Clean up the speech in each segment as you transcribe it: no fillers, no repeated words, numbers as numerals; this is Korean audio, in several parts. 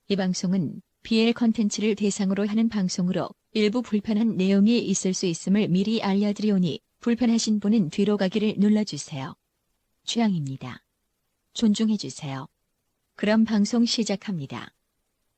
이 방송은 BL 컨텐츠를 대상으로 하는 방송으로 일부 불편한 내용이 있을 수 있음을 미리 알려드리오니 불편하신 분은 뒤로 가기를 눌러주세요. 취향입니다. 존중해주세요. 그럼 방송 시작합니다.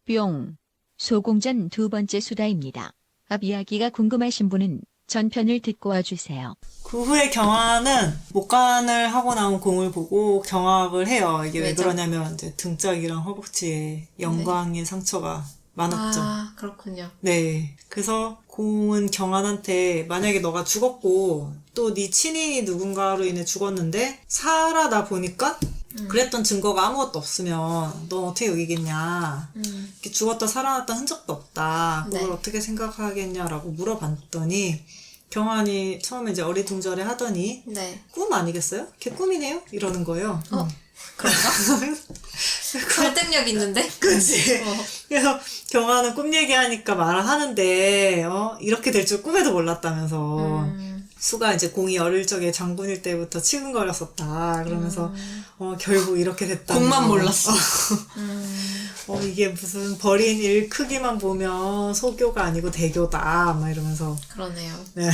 뿅. 소공전 두 번째 수다입니다. 앞 이야기가 궁금하신 분은 전편을 듣고 와주세요. 그 후에 경화는 목간을 하고 나온 공을 보고 경악을 해요. 이게 왜 왜죠? 그러냐면 이제 등짝이랑 허벅지에 영광의 상처가 많았죠. 아, 그렇군요. 네. 그래서 공은 경환한테 만약에 너가 죽었고 또 네 친인이 누군가로 인해 죽었는데 살아나 보니까 그랬던 증거가 아무것도 없으면 넌 어떻게 여기겠냐. 이렇게 죽었다 살아났던 흔적도 없다. 그걸 네. 어떻게 생각하겠냐라고 물어봤더니 경환이 처음에 이제 어리둥절해 하더니 네. 꿈 아니겠어요? 걔 꿈이네요? 이러는 거예요. 그런가? 설득력 있는데? 그치? 어. 그래서 경화는 꿈 얘기하니까 말을 하는데 이렇게 될 줄 꿈에도 몰랐다면서 수가 이제 공이 어릴 적에 장군일 때부터 치근거렸었다 그러면서 결국 이렇게 됐다. 공만 몰랐어. 이게 무슨 버린 일 크기만 보면 소교가 아니고 대교다 막 이러면서 그러네요. 네.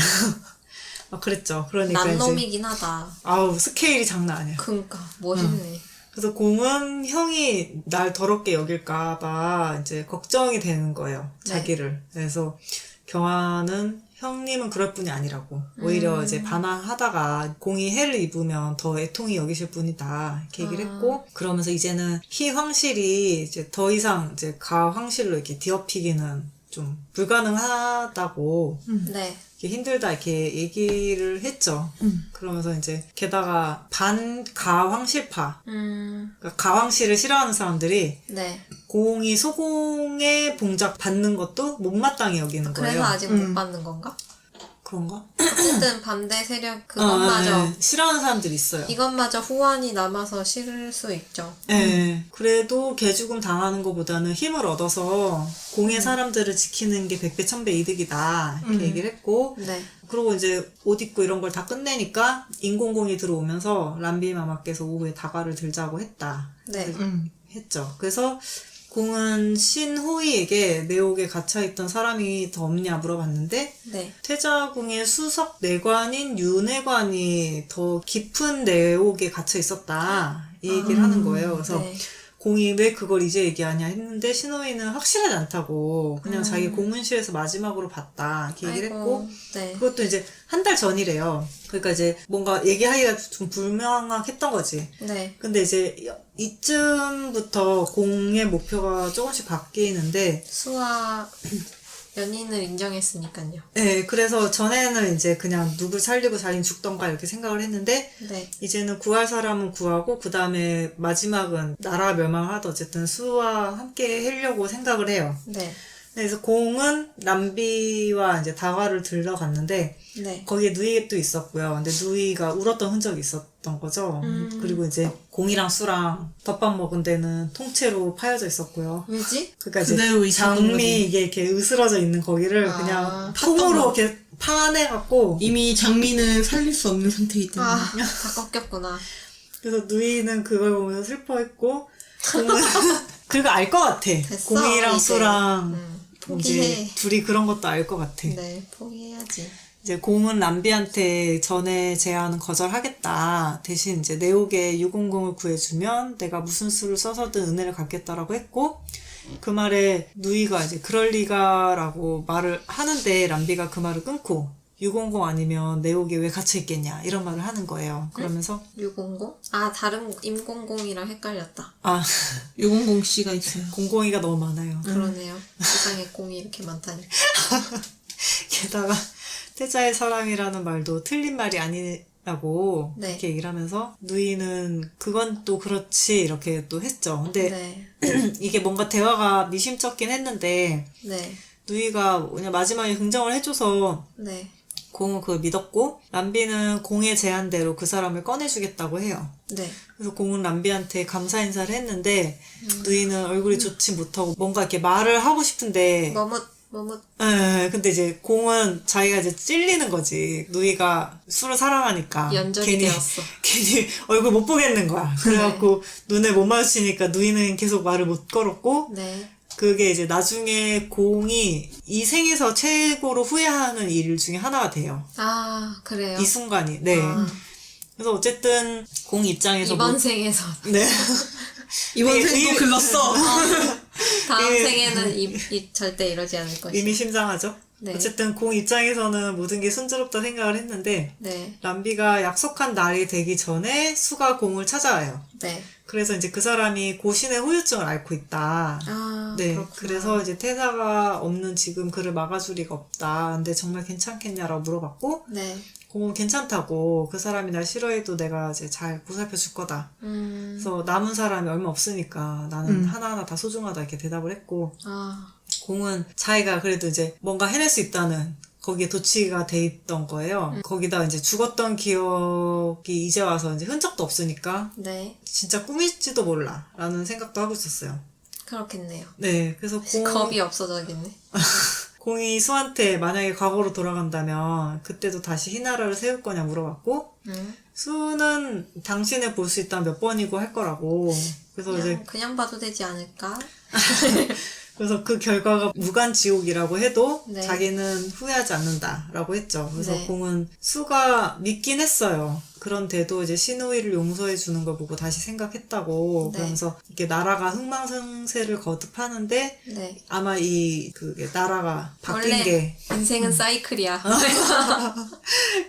그랬죠. 그러니까 이제 남놈이긴 하다. 아우 스케일이 장난 아니야. 그니까 멋있네. 그래서 공은 형이 날 더럽게 여길까봐 이제 걱정이 되는 거예요. 네. 자기를. 그래서 경화는 형님은 그럴 뿐이 아니라고. 오히려 이제 반항하다가 공이 해를 입으면 더 애통이 여기실 뿐이다. 이렇게 얘기를 했고, 그러면서 이제는 희황실이 이제 더 이상 이제 가황실로 이렇게 뒤엎이기는 좀 불가능하다고. 네. 이렇게 힘들다 이렇게 얘기를 했죠. 그러면서 이제 게다가 반가황실파, 그러니까 가황실을 싫어하는 사람들이 네. 공이 소공의 봉작 받는 것도 못마땅히 여기는 거예요. 그래서 아직 못 받는 건가? 그런가? 어쨌든 반대 세력 그것마저 네. 싫어하는 사람들이 있어요. 이것마저 후환이 남아서 싫을 수 있죠. 네. 그래도 개죽음 당하는 것보다는 힘을 얻어서 공의 사람들을 지키는 게 백배 천배 이득이다 이렇게 얘기를 했고, 네. 그리고 이제 옷 입고 이런 걸 다 끝내니까 인공공이 들어오면서 람비 마마께서 오후에 다가를 들자고 했다. 네. 했죠. 그래서 공은 신호이에게 내옥에 갇혀있던 사람이 더 없냐 물어봤는데 네. 태자궁의 수석 내관인 유내관이 더 깊은 내옥에 갇혀 있었다 이 얘기를 하는 거예요. 그래서 네. 공이 왜 그걸 이제 얘기하냐 했는데 신호이는 확실하지 않다고 그냥 자기 공문실에서 마지막으로 봤다 이렇게 얘기를 아이고, 했고, 네. 그것도 이제 한 달 전이래요. 그러니까 이제 뭔가 얘기하기가 좀 불명확했던 거지. 네. 근데 이제 이쯤부터 공의 목표가 조금씩 바뀌는데, 수와 연인을 인정했으니까요. 네, 그래서 전에는 이제 그냥 누굴 살리고 자기는 죽던가 이렇게 생각을 했는데, 네. 이제는 구할 사람은 구하고, 그 다음에 마지막은 나라가 멸망하든 어쨌든 수와 함께 하려고 생각을 해요. 네. 그래서 공은 람비와 이제 다과를 들러갔는데, 네. 거기에 누이도 있었고요. 근데 누이가 울었던 흔적이 있었던 거죠. 그리고 이제 공이랑 수랑 덮밥 먹은 데는 통째로 파여져 있었고요. 왜지? 그러니까 이제 그대로 있었던 장미 거지. 이게 이렇게 으스러져 있는 거기를 아, 그냥 팠던 통으로 거. 이렇게 파내갖고, 이미 장미는 살릴 수 없는 상태이기 때문에. 아, 다 꺾였구나. 그래서 누이는 그걸 보면서 슬퍼했고, 공은 그리고 알 것 같아. 됐어, 공이랑 이제. 수랑 포기해. 이제 둘이 그런 것도 알 것 같아. 네, 포기해야지. 이제 공은 람비한테 전에 제안은 거절하겠다. 대신 이제 내옥에 유공공을 구해주면 내가 무슨 수를 써서든 은혜를 갚겠다라고 했고, 그 말에 누이가 이제 그럴 리가라고 말을 하는데 람비가 그 말을 끊고 유공공 아니면 내옥에 왜 갇혀있겠냐 이런 말을 하는 거예요. 그러면서 유공공? 아, 다른 임공공이랑 헷갈렸다. 유공공 씨가 있어요. 공공이가 너무 많아요. 그러네요. 세상에 공이 이렇게 많다니. 게다가 태자의 사람이라는 말도 틀린 말이 아니라고 네. 이렇게 얘기를 하면서 누이는 그건 또 그렇지 이렇게 또 했죠. 근데 네. 이게 뭔가 대화가 미심쩍긴 했는데 네. 누이가 그냥 마지막에 긍정을 해줘서 네. 공은 그걸 믿었고, 람비는 공의 제안대로 그 사람을 꺼내주겠다고 해요. 네. 그래서 공은 람비한테 감사 인사를 했는데 누이는 얼굴이 좋지 못하고 뭔가 이렇게 말을 하고 싶은데 머뭇. 근데 이제 공은 자기가 이제 찔리는 거지. 누이가 술을 사랑하니까. 연정이 되었어. 괜히 얼굴 못 보겠는 거야. 그래갖고 눈에 못 마주치니까 누이는 계속 말을 못 걸었고, 네. 그게 이제 나중에 공이 이 생에서 최고로 후회하는 일 중에 하나가 돼요. 아, 그래요? 이 순간이. 네. 아, 그래서 어쨌든 공 입장에서 이번 생에서. 네. 이번 이게 생도 글렀어. 다음 예. 생에는 절대 이러지 않을 것이다. 의미심장하죠. 네. 어쨌든 공 입장에서는 모든 게 순조롭다 생각을 했는데 네. 람비가 약속한 날이 되기 전에 수가 공을 찾아와요. 네. 그래서 이제 그 사람이 고신의 후유증을 앓고 있다. 아, 네, 그렇구나. 그래서 이제 태사가 없는 지금 그를 막아줄 리가 없다. 근데 정말 괜찮겠냐라고 물어봤고, 네. 공은 괜찮다고 그 사람이 날 싫어해도 내가 이제 잘 보살펴 줄 거다. 그래서 남은 사람이 얼마 없으니까 나는 하나하나 다 소중하다 이렇게 대답을 했고, 아, 공은 자기가 그래도 이제 뭔가 해낼 수 있다는 거기에 도취가 돼 있던 거예요. 거기다 이제 죽었던 기억이 이제 와서 이제 흔적도 없으니까 네. 진짜 꿈일지도 몰라 라는 생각도 하고 있었어요. 그렇겠네요. 네, 그래서 겁이 없어져야겠네. 공이 수한테 만약에 과거로 돌아간다면 그때도 다시 희나라를 세울 거냐 물어봤고 수는 당신을 볼 수 있다면 몇 번이고 할 거라고. 그래서 이제 그냥 봐도 되지 않을까? 그래서 그 결과가 무간지옥이라고 해도 네. 자기는 후회하지 않는다라고 했죠. 그래서 네. 공은 수가 믿긴 했어요. 그런데도 이제 시누이를 용서해 주는 걸 보고 다시 생각했다고. 네. 그러면서 이렇게 나라가 흥망성쇠를 거듭하는데 네. 아마 그게 나라가 바뀐 원래 게 인생은 사이클이야.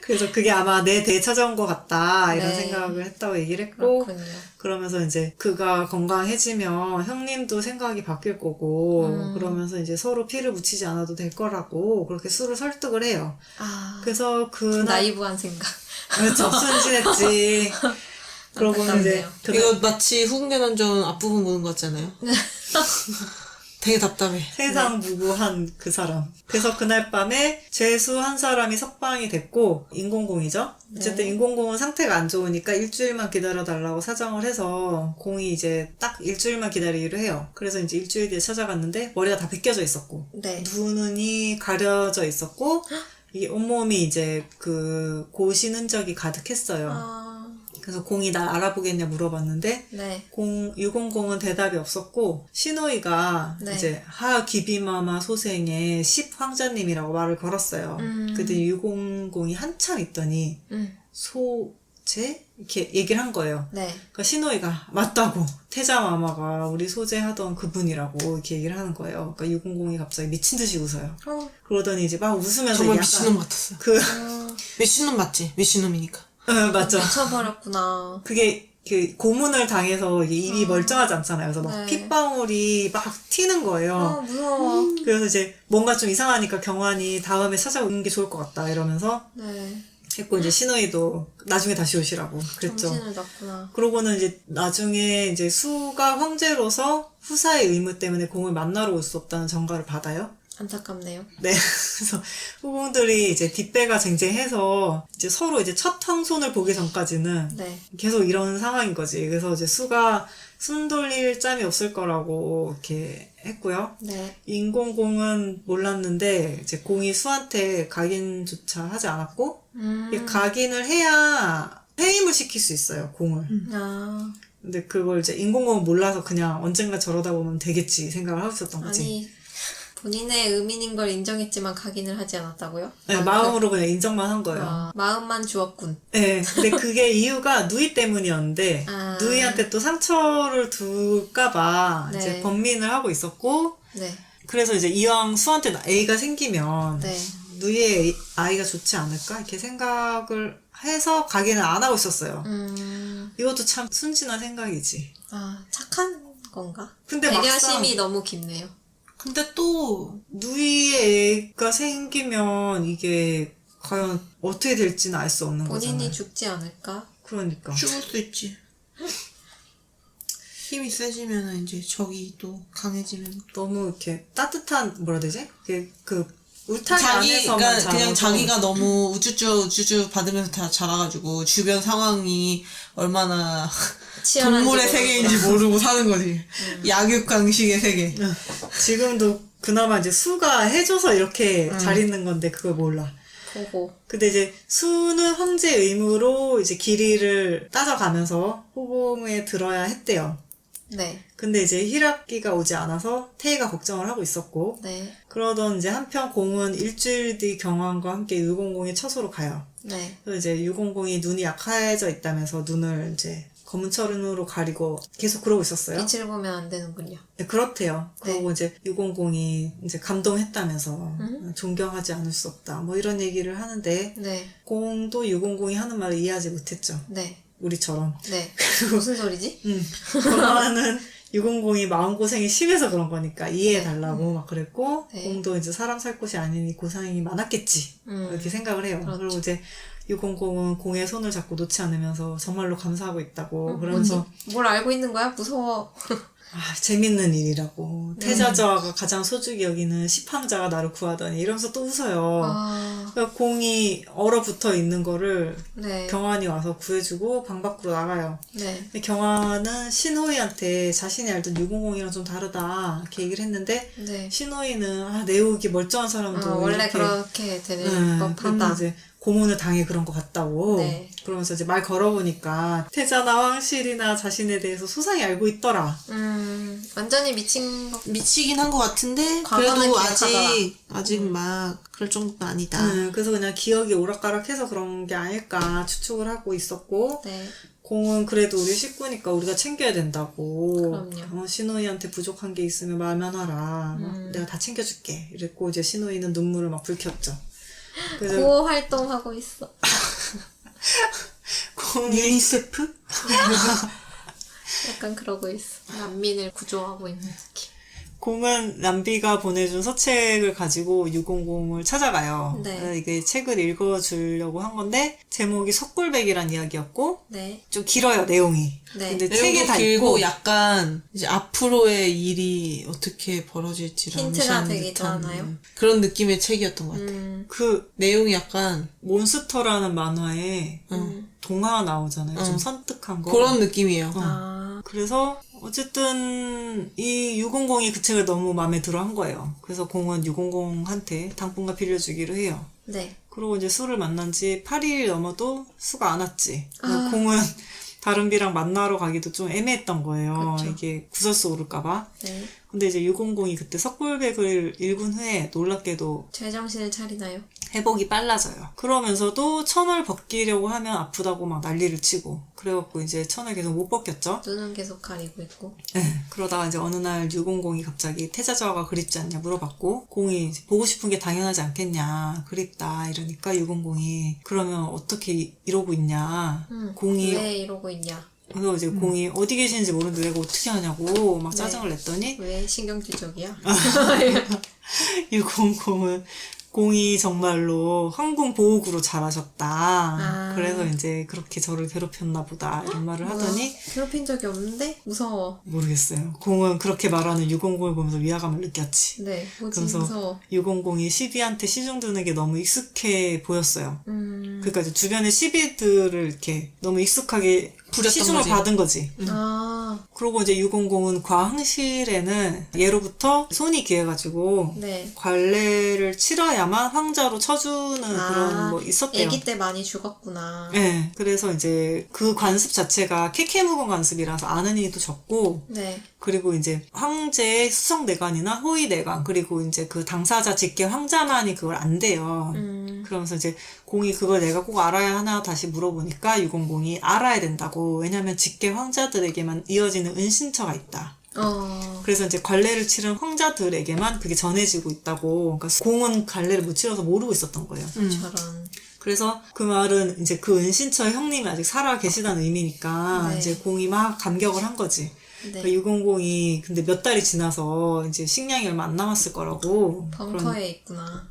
그래서 그게 아마 내 대에 찾아온 것 같다 이런 네. 생각을 했다고 얘기를 했고 그렇군요. 그러면서 이제 그가 건강해지면 형님도 생각이 바뀔 거고 그러면서 이제 서로 피를 묻히지 않아도 될 거라고 그렇게 수를 설득을 해요. 아, 그래서 그날 나이브한 생각. 그렇죠. 순진했지. 그러고는 이제 안타깝네요. 이거 마치 후궁대난전 앞부분 보는 것 같잖아요. 되게 답답해. 세상 무구한 그 사람. 그래서 그날 밤에 죄수 한 사람이 석방이 됐고 인공공이죠. 어쨌든 네. 인공공은 상태가 안 좋으니까 일주일만 기다려달라고 사정을 해서 공이 이제 딱 일주일만 기다리기로 해요. 그래서 이제 일주일 뒤에 찾아갔는데 머리가 다 벗겨져 있었고 네. 눈이 가려져 있었고 이게 온몸이 이제 그 고신 흔적이 가득했어요. 아, 그래서 공이 날 알아보겠냐 물어봤는데 네. 유공공은 대답이 없었고 시노이가 네. 이제 하 기비마마 소생의 10황자님이라고 말을 걸었어요. 그때 유공공이 한참 있더니 소재? 이렇게 얘기를 한 거예요. 네. 그러니까 시노이가 맞다고 태자마마가 우리 소재하던 그분이라고 이렇게 얘기를 하는 거예요. 그러니까 유공공이 갑자기 미친 듯이 웃어요. 그러더니 이제 막 웃으면서 정말 약간 미친놈 같았어. 미친놈 맞지? 미친놈이니까. 맞죠. 미쳐버렸구나. 그게 그 고문을 당해서 이게 입이 멀쩡하지 않잖아요. 그래서 막 네. 핏방울이 막 튀는 거예요. 무서워. 그래서 이제 뭔가 좀 이상하니까 경환이 다음에 찾아오는 게 좋을 것 같다 이러면서 네. 했고 이제 신우이도 나중에 다시 오시라고 그랬죠. 정신을 놨구나. 그러고는 이제 나중에 이제 수가 황제로서 후사의 의무 때문에 공을 만나러 올 수 없다는 전가를 받아요. 안타깝네요. 네. 그래서 후궁들이 이제 뒷배가 쟁쟁해서 이제 서로 이제 첫 황손을 보기 전까지는 네. 계속 이런 상황인 거지. 그래서 이제 수가 숨 돌릴 짬이 없을 거라고 이렇게 했고요. 네. 인공공은 몰랐는데 이제 공이 수한테 각인조차 하지 않았고 이게 각인을 해야 해임을 시킬 수 있어요. 공을. 아, 근데 그걸 이제 인공공은 몰라서 그냥 언젠가 저러다 보면 되겠지 생각을 하고 있었던 거지. 아니, 본인의 의민인 걸 인정했지만 각인을 하지 않았다고요? 네, 마음으로 그냥 인정만 한 거예요. 아, 마음만 주었군. 네, 근데 그게 이유가 누이 때문이었는데 아. 누이한테 또 상처를 둘까봐 네. 이제 번민을 하고 있었고 네. 그래서 이제 이왕 수한테 애가 생기면 네. 누이의 아이가 좋지 않을까 이렇게 생각을 해서 각인을 안 하고 있었어요. 이것도 참 순진한 생각이지. 아, 착한 건가? 근데 배려심이 막상 너무 깊네요. 근데 또 누이의 애가 생기면 이게 과연 어떻게 될지는 알 수 없는 본인이 거잖아요. 죽지 않을까? 그러니까. 죽을 수 있지. 힘이 세지면 이제 적이 또 강해지면 너무 이렇게 따뜻한 뭐라 해야 되지? 그 울타리 자기 안에서만 그러니까 그냥 자라고. 자기가 너무 우쭈쭈 받으면서 다 자라가지고 주변 상황이 얼마나 치열한지 동물의 모르고. 세계인지 모르고 사는 거지. 약육강식의 세계. 지금도 그나마 이제 수가 해줘서 이렇게 잘 있는 건데 그걸 몰라. 보고. 근데 이제 수는 황제 의무로 이제 길이를 따져가면서 호봉에 들어야 했대요. 네. 근데 이제 희락기가 오지 않아서 태희가 걱정을 하고 있었고, 네. 그러던 이제 한편 공은 일주일 뒤 경환과 함께 유공공이 처소로 가요. 네. 그래서 이제 유공공이 눈이 약해져 있다면서 눈을 이제 검은 철은으로 가리고 계속 그러고 있었어요. 빛을 보면 안 되는군요. 네, 그렇대요. 네. 그리고 이제 유공공이 이제 감동했다면서 존경하지 않을 수 없다. 뭐 이런 얘기를 하는데 네. 공도 유공공이 하는 말을 이해하지 못했죠. 네. 우리처럼. 네. 무슨 소리지? 그거는 유공공이 마음고생이 심해서 그런 거니까 이해해달라고 막 그랬고 네. 공도 이제 사람 살 곳이 아니니 고생이 많았겠지. 이렇게 생각을 해요. 그렇죠. 그리고 이제 유공공은 공의 손을 잡고 놓지 않으면서 정말로 감사하고 있다고 그러면서 뭐지? 뭘 알고 있는 거야? 무서워. 재밌는 일이라고. 태자저하가 가장 소중히 여기는 시팡자가 나를 구하더니 이러면서 또 웃어요. 아, 그러니까 공이 얼어붙어 있는 거를 네. 경환이 와서 구해주고 방 밖으로 나가요. 네. 근데 경환은 신호이한테 자신이 알던 유공공이랑 좀 다르다 이렇게 얘기를 했는데 네. 신호이는 내우기 멀쩡한 사람도 원래 이렇게 그렇게 되는 그러면 법하다. 이제 고문을 당해 그런 것 같다고. 네. 그러면서 이제 말 걸어보니까 태자나 황실이나 자신에 대해서 소상히 알고 있더라. 완전히 미친 거. 미치긴 한 것 같은데 과거는 그래도 기억하더라. 아직 막 그럴 정도는 아니다. 그래서 그냥 기억이 오락가락해서 그런 게 아닐까 추측을 하고 있었고 네. 공은 그래도 우리 식구니까 우리가 챙겨야 된다고. 그럼요. 신호이한테 부족한 게 있으면 말만 하라. 내가 다 챙겨줄게. 이랬고 이제 신호이는 눈물을 막 불켰죠. 그래서 구호 활동하고 있어. 공이 유니세프? 약간 그러고 있어. 난민을 구조하고 있는 느낌. 공은 남비가 보내준 서책을 가지고 유공공을 찾아가요. 네. 그래서 이게 책을 읽어주려고 한 건데 제목이 석굴백이란 이야기였고 네. 좀 길어요 내용이. 네. 근데 내용도 책이 다 길고 있고 약간 이제 앞으로의 일이 어떻게 벌어질지를 힌트가 암시하는 되기도 듯한 하나요? 그런 느낌의 책이었던 것 같아요. 그 내용이 약간 몬스터라는 만화에 동화 나오잖아요. 좀 선뜻한 거. 그런 느낌이에요. 그래서 어쨌든 이 유공공이 그 책을 너무 마음에 들어 한 거예요. 그래서 공은 유공공한테 당분간 빌려주기로 해요. 네. 그리고 이제 수를 만난 지 8일 넘어도 수가 안 왔지. 그래서 공은 다른 비랑 만나러 가기도 좀 애매했던 거예요. 그쵸. 이게 구설수 오를까봐. 네. 근데 이제 유공공이 그때 석굴백을 읽은 후에 놀랍게도 제정신을 차리나요? 회복이 빨라져요. 그러면서도 천을 벗기려고 하면 아프다고 막 난리를 치고 그래갖고 이제 천을 계속 못 벗겼죠. 눈은 계속 가리고 있고. 네. 그러다가 이제 어느 날 유공공이 갑자기 태자저하가 그립지 않냐 물어봤고 공이 이제 보고 싶은 게 당연하지 않겠냐 그립다 이러니까 유공공이 그러면 어떻게 이러고 있냐 공이 왜 이러고 있냐? 그래서 이제 공이 어디 계시는지 모르는데 내가 어떻게 하냐고 막 짜증을 냈더니 왜 신경질적이야? 유공공은 공이 정말로 항공 보호구로 잘하셨다. 그래서 이제 그렇게 저를 괴롭혔나 보다 이런 말을 하더니 괴롭힌 적이 없는데? 무서워. 모르겠어요. 공은 그렇게 말하는 유공공을 보면서 위화감을 느꼈지. 네. 뭐지 그래서 무서워. 유공공이 시비한테 시중 드는 게 너무 익숙해 보였어요. 그러니까 이제 주변의 시비들을 이렇게 너무 익숙하게 부렸던 시중을 거지. 받은 거지. 그리고 이제 유공공은 과항실에는 예로부터 손이 귀해가지고 네. 관례를 치러야만 황자로 쳐주는 그런 뭐 있었대요. 아기 때 많이 죽었구나. 네. 그래서 이제 그 관습 자체가 캐캐묵은 관습이라서 아는 이도 적고 네. 그리고 이제 황제의 수성내관이나 호위내관 그리고 이제 그 당사자 직계 황자만이 그걸 안 돼요. 그러면서 이제 공이 그걸 내가 꼭 알아야 하나 다시 물어보니까 유공공이 알아야 된다고. 왜냐면 직계 황자들에게만 이어지는 은신처가 있다. 그래서 이제 관례를 치른 황자들에게만 그게 전해지고 있다고. 그러니까 공은 관례를 못 치러서 모르고 있었던 거예요. 저런. 그래서 그 말은 이제 그 은신처의 형님이 아직 살아 계시다는 의미니까 네. 이제 공이 막 감격을 한 거지. 네. 그러니까 유공공이 근데 몇 달이 지나서 이제 식량이 얼마 안 남았을 거라고. 벙커에 있구나.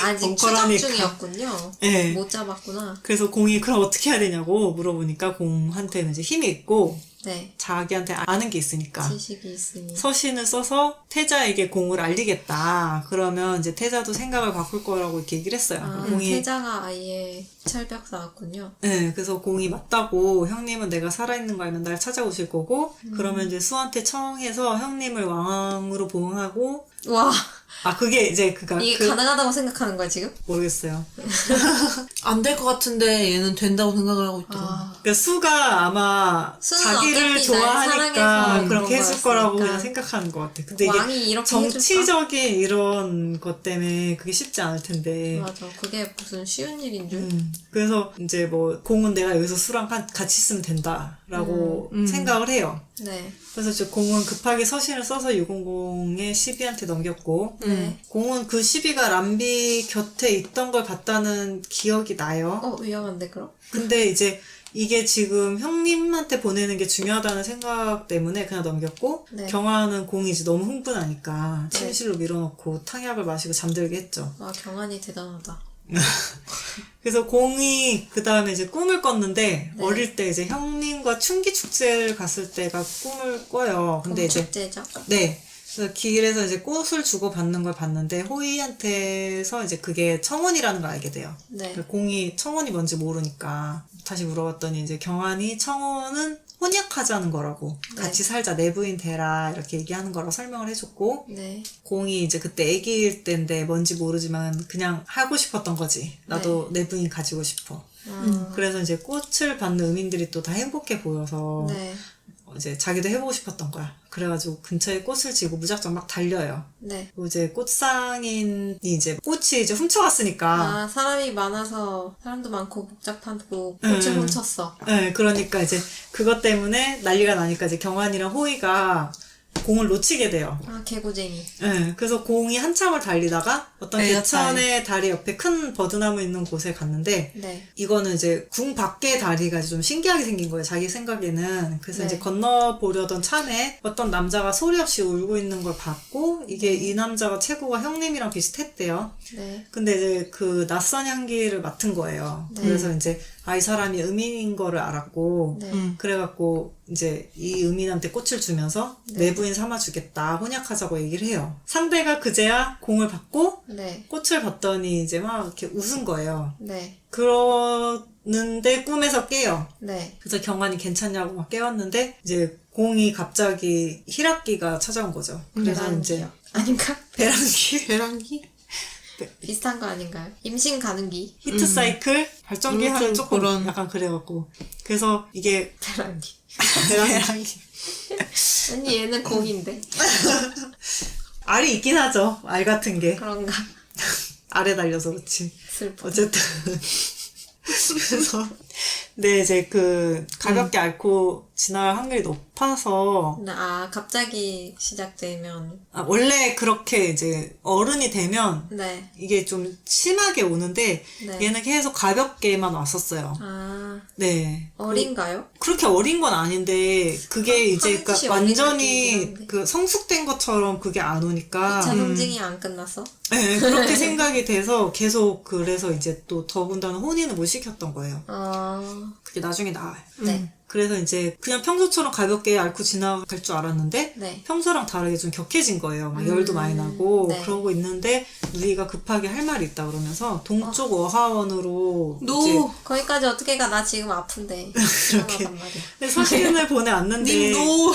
아직 추적 벙커라니까. 중이었군요. 네. 못 잡았구나. 그래서 공이 그럼 어떻게 해야 되냐고 물어보니까 공한테는 이제 힘이 있고 네. 자기한테 아는 게 있으니까 지식이 있으니. 서신을 써서 태자에게 공을 알리겠다. 그러면 이제 태자도 생각을 바꿀 거라고 이렇게 얘기를 했어요. 공이 태자가 아예 철벽 쌓았군요. 네, 그래서 공이 맞다고 형님은 내가 살아있는 거 알면 날 찾아오실 거고 그러면 이제 수한테 청해서 형님을 왕으로 보응하고 와, 아, 그게 이제 이게 가능하다고 생각하는 거야 지금? 모르겠어요. 안 될 것 같은데 얘는 된다고 생각을 하고 있더라고. 그러니까 수가 아마 수는 자기를 어차피 날 좋아하니까 사랑해서 그렇게 그런 해줄 거라고 거였으니까. 그냥 생각하는 것 같아. 근데 이게 왕이 이렇게 해줄까? 정치적인 이런 것 때문에 그게 쉽지 않을 텐데. 맞아. 그게 무슨 쉬운 일인 줄. 그래서 이제 뭐 공은 내가 여기서 수랑 같이 쓰면 된다라고 생각을 해요. 네. 그래서 이제 공은 급하게 서신을 써서 600에 12한테 넘겼고 네. 공은 그 12가 람비 곁에 있던 걸 봤다는 기억이 나요. 위험한데 그럼? 근데 이제 이게 지금 형님한테 보내는 게 중요하다는 생각 때문에 그냥 넘겼고 네. 경화는 공이 이제 너무 흥분하니까 네. 침실로 밀어넣고 탕약을 마시고 잠들게 했죠. 와 경환이 대단하다. 그래서 공이 그 다음에 이제 꿈을 꿨는데 네. 어릴 때 이제 형님과 춘기 축제를 갔을 때가 꿈을 꿔요. 근데 이제 축제죠? 네. 그래서 길에서 이제 꽃을 주고 받는 걸 봤는데 호이한테서 이제 그게 청혼이라는 걸 알게 돼요. 네. 공이 청혼이 뭔지 모르니까 다시 물어봤더니 이제 경환이 청혼은 혼약하자는 거라고 네. 같이 살자 내부인 되라 이렇게 얘기하는 거라고 설명을 해줬고 네. 공이 이제 그때 애기일 때인데 뭔지 모르지만 그냥 하고 싶었던 거지. 나도 내부인 가지고 싶어. 그래서 이제 꽃을 받는 의민들이 또 다 행복해 보여서 네. 이제 자기도 해보고 싶었던 거야. 그래가지고 근처에 꽃을 지고 무작정 막 달려요. 네. 그리고 이제 꽃상인이 이제 꽃이 이제 훔쳐갔으니까. 사람이 많아서 사람도 많고 복잡하고 꽃을 훔쳤어. 네, 그러니까 이제 그것 때문에 난리가 나니까 이제 경환이랑 호이가 공을 놓치게 돼요. 개구쟁이. 네, 그래서 공이 한참을 달리다가 어떤 애가 개천의 다리 옆에 큰 버드나무 있는 곳에 갔는데 네. 이거는 이제 궁 밖의 다리가 좀 신기하게 생긴 거예요. 자기 생각에는. 그래서 네. 이제 건너보려던 참에 어떤 남자가 소리 없이 울고 있는 걸 봤고 이게 이 남자가 체구가 형님이랑 비슷했대요. 네. 근데 이제 그 낯선 향기를 맡은 거예요. 네. 그래서 이제 이 사람이 의민인 거를 알았고 네. 그래갖고 이제 이 의민한테 꽃을 주면서 네. 내부인 삼아주겠다 혼약하자고 얘기를 해요. 상대가 그제야 공을 받고 네. 꽃을 받더니 이제 막 이렇게 웃은 거예요. 네. 그러는데 꿈에서 깨요. 네. 그래서 경환이 괜찮냐고 막 깨웠는데 이제 공이 갑자기 희락기가 찾아온 거죠. 그래서 이제 배란기요. 아닌가? 배란기 배란기? 비슷한 거 아닌가요? 임신 가능기. 히트 사이클 발전기 하면 좀 조금 그런. 약간 그래갖고 그래서 이게 배란기. 배란기 아니 얘는 공인데. 알이 있긴 하죠. 알 같은 게 그런가? 알에 달려서 그렇지. 슬퍼. 어쨌든 그래서 네 이제 그 가볍게 앓고 지나갈 확률이 높아서 갑자기 시작되면. 원래 그렇게 이제 어른이 되면 네. 이게 좀 심하게 오는데 네. 얘는 계속 가볍게만 왔었어요. 네. 어린가요? 그렇게 어린 건 아닌데 그게 이제 하는 짓이 그러니까 어린 완전히 느낌이긴 한데. 그 성숙된 것처럼 그게 안 오니까 2차 성징이 안 끝났어? 네, 그렇게 생각이 돼서 계속 그래서 이제 또 더군다나 혼인을 못 시켰던 거예요. 그게 나중에 나와요. 네. 그래서 이제 그냥 평소처럼 가볍게 앓고 지나갈 줄 알았는데 네. 평소랑 다르게 좀 격해진 거예요. 막 열도 많이 나고 네. 그러고 있는데 누이가 급하게 할 말이 있다 그러면서 동쪽 어하원으로 노! 이제 거기까지 어떻게 가? 나 지금 아픈데. 그렇게. 그러단 말이야. 근데 서신을 보내왔는데 님도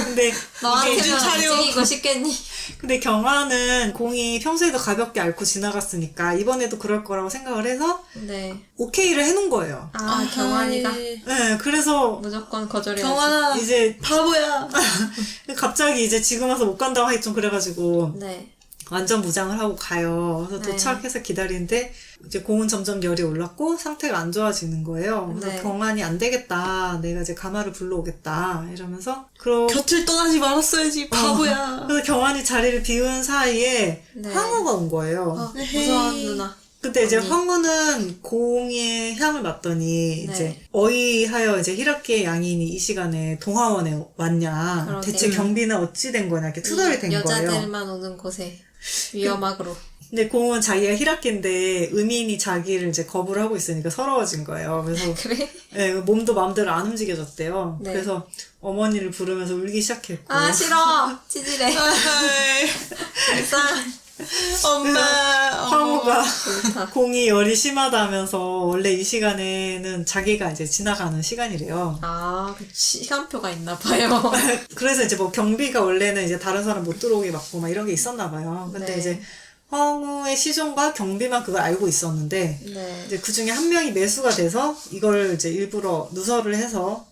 근데 너한테는 차려. 움직이고 싶겠니? 근데 경화는 공이 평소에도 가볍게 앓고 지나갔으니까 이번에도 그럴 거라고 생각을 해서 네. 오케이를 해놓은 거예요. 경환이가 네, 그래서 무조건 거절해야지. 경환아 이제 바보야. 갑자기 이제 지금 와서 못 간다고 하기 좀 그래가지고 네. 완전 무장을 하고 가요. 그래서 네. 도착해서 기다리는데 이제 공은 점점 열이 올랐고 상태가 안 좋아지는 거예요. 그래서 네. 경환이 안 되겠다. 내가 이제 가마를 불러오겠다. 이러면서 곁을 떠나지 말았어야지 바보야. 그래서 경환이 자리를 비운 사이에 네. 황후가 온 거예요. 무서운 누나. 그때 이제 언니. 황후는 공의 향을 맡더니 네. 이제 어이하여 이제 히라키의 양인이 이 시간에 동화원에 왔냐. 그러게. 대체 경비는 어찌 된 거냐. 이렇게 투덜이 된 거예요. 여자들만 오는 곳에 위험하그로. 근데 공은 자기가 히라키인데 의민이 자기를 이제 거부를 하고 있으니까 서러워진 거예요. 그래서 그래? 네, 몸도 마음대로 안 움직여졌대요. 네. 그래서 어머니를 부르면서 울기 시작했고 싫어. 찌질해. 불쌍. 엄마. 황후가 좋다. 공이 열이 심하다면서 원래 이 시간에는 자기가 이제 지나가는 시간이래요. 아, 그 시간표가 있나 봐요. 그래서 이제 뭐 경비가 원래는 이제 다른 사람 못 들어오게 막고 막 이런 게 있었나 봐요. 근데 네. 이제 황후의 시종과 경비만 그걸 알고 있었는데 네. 이제 그 중에 한 명이 매수가 돼서 이걸 이제 일부러 누설을 해서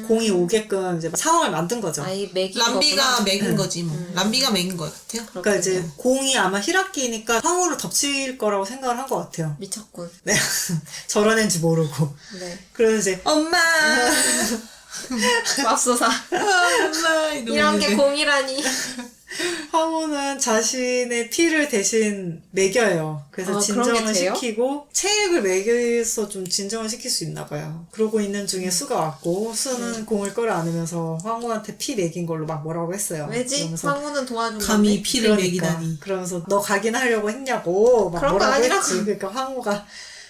공이 오게끔 이제 상황을 만든 거죠. 아이, 맥인 람비가 거구나. 먹인 거지 뭐. 람비가 먹인 것 같아요. 그러니까 이제 공이 아마 히라키니까 황후를 덮칠 거라고 생각을 한 것 같아요. 미쳤군. 네. 저런 애인지 모르고. 네. 그래서 이제 엄마. 맙소사. 엄마. 이런 게 공이라니. 황후는 자신의 피를 대신 먹여요. 그래서 아, 그런 게 진정을 돼요? 시키고 체액을 먹여서 좀 진정을 시킬 수 있나 봐요. 그러고 있는 중에 수가 왔고 수는 공을 끌어안으면서 황후한테 피 먹인 걸로 막 뭐라고 했어요. 왜지? 그러면서 황후는 도와준 감히 건데? 피를 먹이다니. 그러면서 너 가긴 하려고 했냐고 막 그런 거 뭐라고 아니라고. 했지. 그러니까 황후가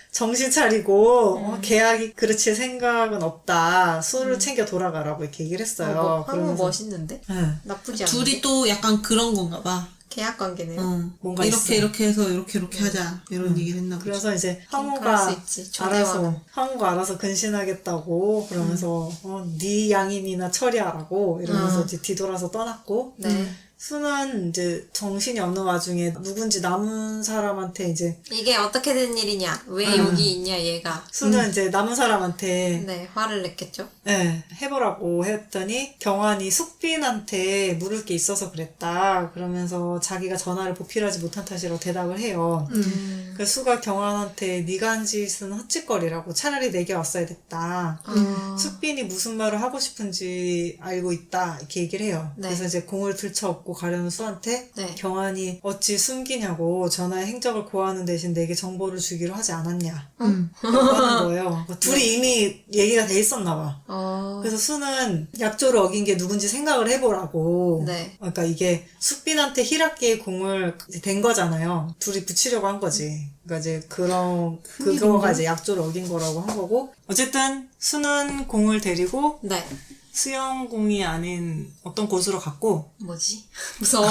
정신 차리고 계약이 그르칠 생각은 없다. 수를 챙겨 돌아가라고 이렇게 얘기를 했어요. 황후 멋있는데? 응. 나쁘지 않아. 둘이 또 약간 그런 건가 봐. 계약 관계네요. 뭔가 이렇게 있어. 이렇게 해서 이렇게 하자 이런 얘기를 했나 보지. 그래서 이제 그럴 황후가 수 있지. 조대화는. 황후가 알아서 근신하겠다고 그러면서 네 양인이나 처리하라고 이러면서 이제 뒤돌아서 떠났고 네. 수는 이제 정신이 없는 와중에 누군지 남은 사람한테 이제 이게 어떻게 된 일이냐? 왜 여기 있냐, 얘가. 수는 이제 남은 사람한테 네, 화를 냈겠죠? 네, 해보라고 했더니 경환이 숙빈한테 물을 게 있어서 그랬다. 그러면서 자기가 전화를 보필하지 못한 탓이라고 대답을 해요. 그 수가 경환한테 네가 한 짓은 헛짓거리라고 차라리 내게 왔어야 됐다. 숙빈이 무슨 말을 하고 싶은지 알고 있다. 이렇게 얘기를 해요. 네. 그래서 이제 공을 들쳐업고 가려는 수한테 네. 경환이 어찌 숨기냐고 전화의 행적을 고하는 대신 내게 정보를 주기로 하지 않았냐. 라고 하는 거예요. 둘이 이미 얘기가 돼 있었나 봐. 그래서 수는 약조를 어긴 게 누군지 생각을 해보라고. 네. 그러니까 이게 숙빈한테 히라키의 공을 이제 댄 거잖아요. 둘이 붙이려고 한 거지. 그러니까 이제 그거가 이제 약조를 어긴 거라고 한 거고. 어쨌든 수는 공을 데리고 네. 수영공이 아닌 어떤 곳으로 갔고. 뭐지? 무서워.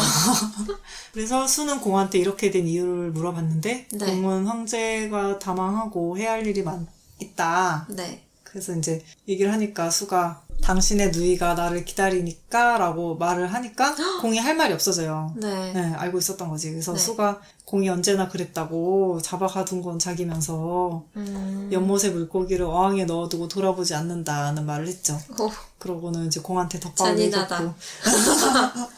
그래서 수는 공한테 이렇게 된 이유를 물어봤는데 네. 공은 황제가 다망하고 해야 할 일이 있다. 네. 그래서 이제 얘기를 하니까 수가 당신의 누이가 나를 기다리니까 라고 말을 하니까 공이 할 말이 없어져요. 네. 네, 알고 있었던 거지. 그래서 네. 수가 공이 언제나 그랬다고 잡아가둔 건 자기면서 연못에 물고기를 어항에 넣어두고 돌아보지 않는다는 말을 했죠. 오, 그러고는 이제 공한테 덮밥을 잔인하다. 해줬고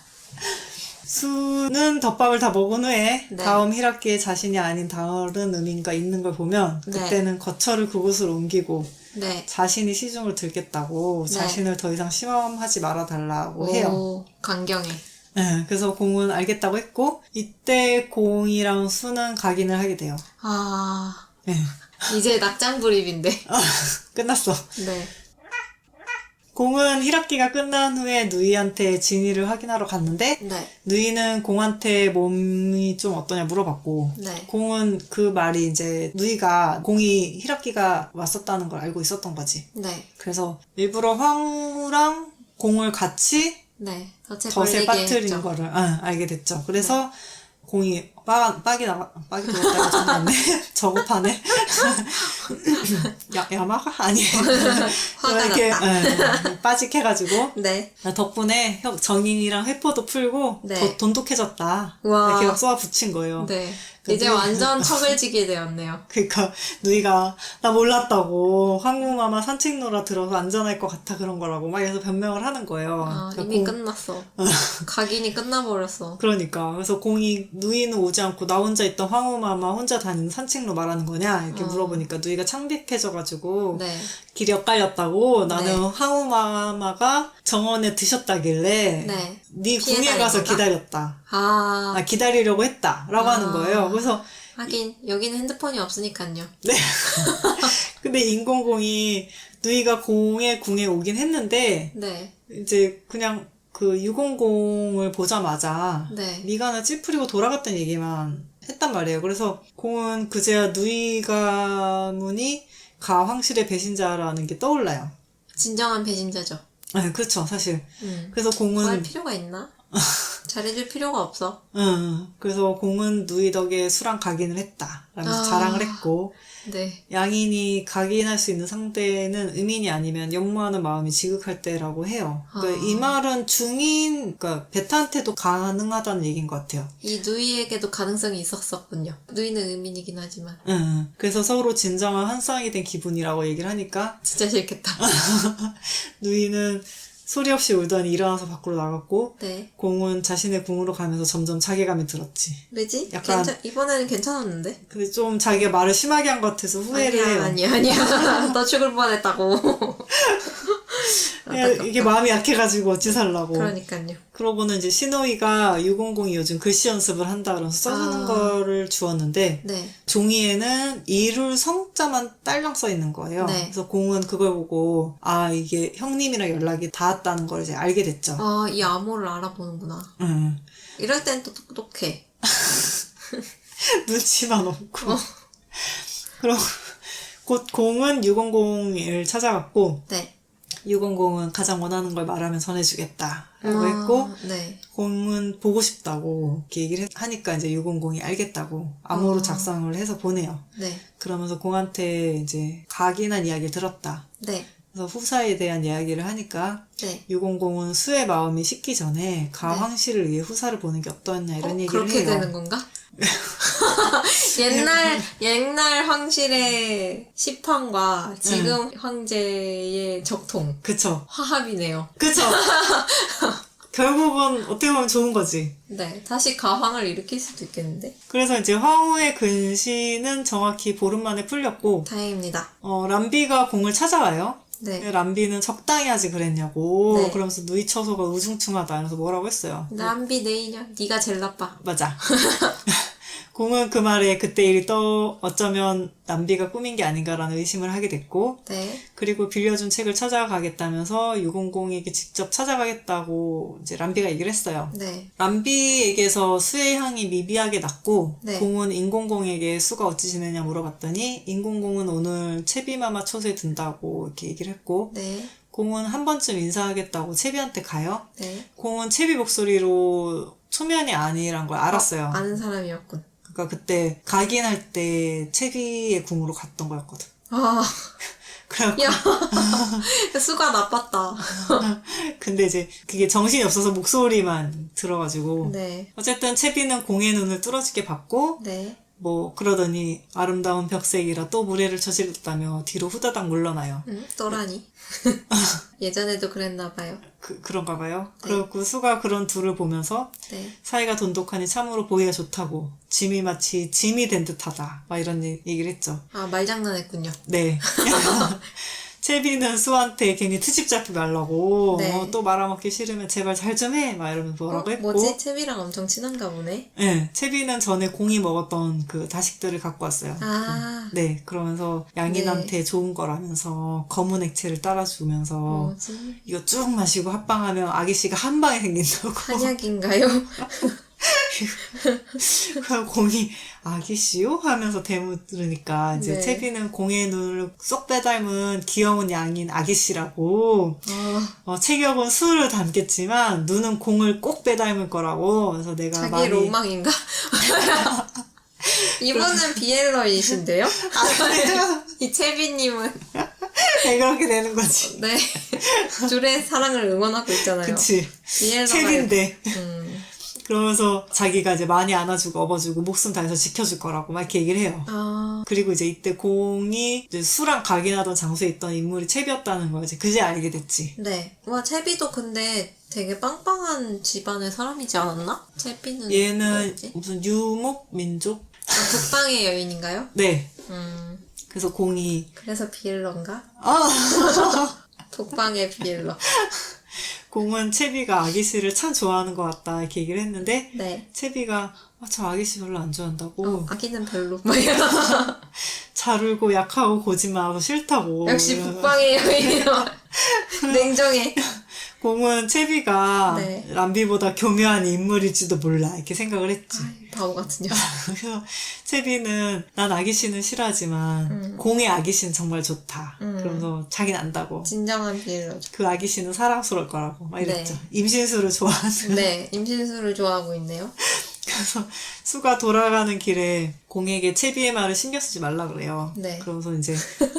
수는 덮밥을 다 먹은 후에 네. 다음 히라키의 자신이 아닌 다른 의민가 있는 걸 보면 네. 그때는 거처를 그곳으로 옮기고 네. 자신이 시중을 들겠다고 네. 자신을 더 이상 시험하지 말아달라고 해요. 오, 강경해. 네, 그래서 공은 알겠다고 했고 이때 공이랑 수는 각인을 하게 돼요. 아, 네. 이제 낙장불입인데. 끝났어. 네. 공은 히라키가 끝난 후에 누이한테 진위를 확인하러 갔는데 네. 누이는 공한테 몸이 좀 어떠냐 물어봤고 네. 공은 그 말이 이제 누이가 공이 히라키가 왔었다는 걸 알고 있었던 거지. 네. 그래서 일부러 황후랑 공을 같이 네. 덫에 덫에 걸리게 빠뜨린 했죠. 거를 알게 됐죠. 그래서 공이 빡이 들었다가 좀 맞네. 저급하네. 야마가? 아니에요. 화가 이렇게 났다. 빠직해가지고 네. 덕분에 정인이랑 회포도 풀고 네. 더 돈독해졌다. 와. 이렇게 막 쏘아 붙인 거예요. 네. 그 이제 누이- 완전 척을지게 되었네요. 그러니까 누이가 나 몰랐다고 황후마마 산책로라 들어서 안전할 것 같아 그런 거라고 막 해서 변명을 하는 거예요. 아, 그러니까 이미 끝났어. 각인이 끝나버렸어. 그러니까 그래서 공이 누이는 오지 않고 나 혼자 있던 황후마마 혼자 다니는 산책로 말하는 거냐 이렇게 물어보니까 누이가 창백해져가지고 네. 길이 엇갈렸다고 나는 네. 황후마마가 정원에 드셨다길래 네. 네 피해 궁에 가서 다니거나? 기다렸다. 아, 기다리려고 했다라고 하는 거예요. 그래서 하긴 여기는 핸드폰이 없으니까요. 네. 근데 인공공이 누이가 공의 궁에 오긴 했는데 네. 이제 그냥 그 600을 보자마자 네. 미간을 찌푸리고 돌아갔던 얘기만 했단 말이에요. 그래서 공은 그제야 누이 가문이 가 황실의 배신자라는 게 떠올라요. 진정한 배신자죠. 네, 그렇죠, 사실. 구할 그래서 공은 필요가 있나? 잘해줄 필요가 없어. 응. 그래서 공은 누이 덕에 수랑 각인을 했다. 라면서 자랑을 했고, 네. 양인이 각인할 수 있는 상대는 음인이 아니면 연모하는 마음이 지극할 때라고 해요. 그러니까 이 말은 중인, 그러니까 베타한테도 가능하다는 얘기인 것 같아요. 이 누이에게도 가능성이 있었었군요. 누이는 의민이긴 하지만. 응. 그래서 서로 진정한 한 쌍이 된 기분이라고 얘기를 하니까 진짜 싫겠다. 누이는 소리 없이 울더니 일어나서 밖으로 나갔고 네. 공은 자신의 궁으로 가면서 점점 자괴감이 들었지. 왜지? 약간- 이번에는 괜찮았는데? 근데 좀 자기가 말을 심하게 한 것 같아서 후회를 해요. 아니야. 너 죽을 뻔했다고. 그냥 이게 마음이 약해가지고 어찌 살라고. 그러니까요. 그러고는 이제 신호이가 600이 요즘 글씨 연습을 한다 그러면서 써주는 거를 주었는데 네. 종이에는 이룰 성자만 딸랑 써 있는 거예요. 네. 그래서 공은 그걸 보고 아 이게 형님이랑 연락이 닿았다는 걸 이제 알게 됐죠. 아, 이 암호를 알아보는구나. 응. 이럴 땐 또 똑똑해. 눈치만 없고. 그럼 곧 공은 600을 찾아갔고 네. 600은 가장 원하는 걸 말하면 전해주겠다라고 했고 네. 공은 보고 싶다고 이렇게 얘기를 하니까 이제 600이 알겠다고 암호로 작성을 해서 보내요. 네. 그러면서 공한테 이제 각인한 이야기를 들었다. 네. 그래서 후사에 대한 이야기를 하니까 네. 600은 수의 마음이 식기 전에 가황씨를 위해 후사를 보는 게 어떠냐 이런 얘기를 그렇게 해요. 되는 건가? 옛날 황실의 시판과 지금 황제의 적통. 그쵸. 화합이네요. 그쵸. 결국은 어떻게 보면 좋은 거지. 네. 다시 가황을 일으킬 수도 있겠는데? 그래서 이제 황후의 근시는 정확히 보름 만에 풀렸고 다행입니다. 람비가 공을 찾아와요. 네. 람비는 적당히 하지 그랬냐고 네. 그러면서 누이 처소가 우중충하다 이러면서 뭐라고 했어요. 남비 내 인연. 네가 제일 나빠. 맞아. 공은 그 말에 그때 일이 어쩌면 남비가 꾸민 게 아닌가라는 의심을 하게 됐고 네. 그리고 빌려준 책을 찾아가겠다면서 600에게 직접 찾아가겠다고 이제 람비가 얘기를 했어요. 네. 람비에게서 수의 향이 미비하게 났고 네. 공은 인공공에게 수가 어찌 지내냐 물어봤더니 인공공은 오늘 채비마마 처소에 든다고 이렇게 얘기를 했고 네. 공은 한 번쯤 인사하겠다고 채비한테 가요. 네. 공은 채비 목소리로 초면이 아니란 걸 알았어요. 아는 사람이었군. 그러니까 그때 각인할 때 채비의 궁으로 갔던 거였거든. 아, 그래갖고 야. 수가 나빴다. 근데 이제 그게 정신이 없어서 목소리만 들어가지고 네. 어쨌든 채비는 공의 눈을 뚫어지게 봤고 네. 뭐 그러더니 아름다운 벽색이라 또 무례를 저질렀다며 뒤로 후다닥 물러나요. 또라니. 예전에도 그랬나 봐요. 그런가 봐요. 네. 그래갖고 수가 그런 둘을 보면서 네. 사이가 돈독하니 참으로 보기가 좋다고 짐이 마치 짐이 된 듯하다 막 이런 얘기를 했죠. 아, 말장난했군요. 네. 채비는 수한테 괜히 트집 잡지 말라고 네. 또 말아먹기 싫으면 제발 잘 좀 해 막 이러면서 뭐라고 했고 뭐지? 채비랑 엄청 친한가 보네. 네, 채비는 전에 공이 먹었던 그 다식들을 갖고 왔어요. 아, 네, 그러면서 양인한테 좋은 거라면서 검은 액체를 따라주면서 뭐지? 이거 쭉 마시고 합방하면 아기씨가 한 방에 생긴다고. 한약인가요? 그럼 공이 아기씨요? 하면서 대물으니까 이제 네. 채비는 공의 눈을 쏙 빼닮은 귀여운 양인 아기씨라고 체격은 수를 닮겠지만 눈은 공을 꼭 빼닮을 거라고 그래서 내가 자기 많이 로망인가? 이분은 비엘러이신데요? 이 채비님은 네, 그렇게 되는 거지. 네 둘의 사랑을 응원하고 있잖아요. 그치. 비엘러가 채비인데. 그러면서 자기가 이제 많이 안아주고 업어주고 목숨 다해서 지켜줄 거라고 막 이렇게 얘기를 해요. 아, 그리고 이제 이때 공이 이제 수랑 각인하던 장소에 있던 인물이 채비였다는 걸 이제 그제 알게 됐지. 네. 와, 채비도 근데 되게 빵빵한 집안의 사람이지 않았나? 채비는 얘는 뭐였지? 무슨 유목 민족? 아, 북방의 여인인가요? 네. 음, 그래서 공이 그래서 비엘러인가? 아 북방의 비엘러. 공은 채비가 아기씨를 참 좋아하는 것 같다 이렇게 얘기를 했는데 네. 채비가 저 아기씨 별로 안 좋아한다고 아기는 별로. 막 이러. 잘 울고 약하고 거짓말하고 싫다고 역시 북방의 여인이라 냉정해. 공은 채비가 네. 람비보다 교묘한 인물일지도 몰라 이렇게 생각을 했지. 아이, 바보 같은 녀석. 그래서 채비는 난 아기씨는 싫어하지만 공의 아기씨는 정말 좋다. 그러면서 자기는 안다고. 진정한 비엘러죠. 그 아기씨는 사랑스러울 거라고 막 이랬죠. 네. 임신수를 좋아하는. 네, 임신수를 좋아하고 있네요. 그래서 수가 돌아가는 길에 공에게 채비의 말을 신경 쓰지 말라 그래요. 네. 그러면서 이제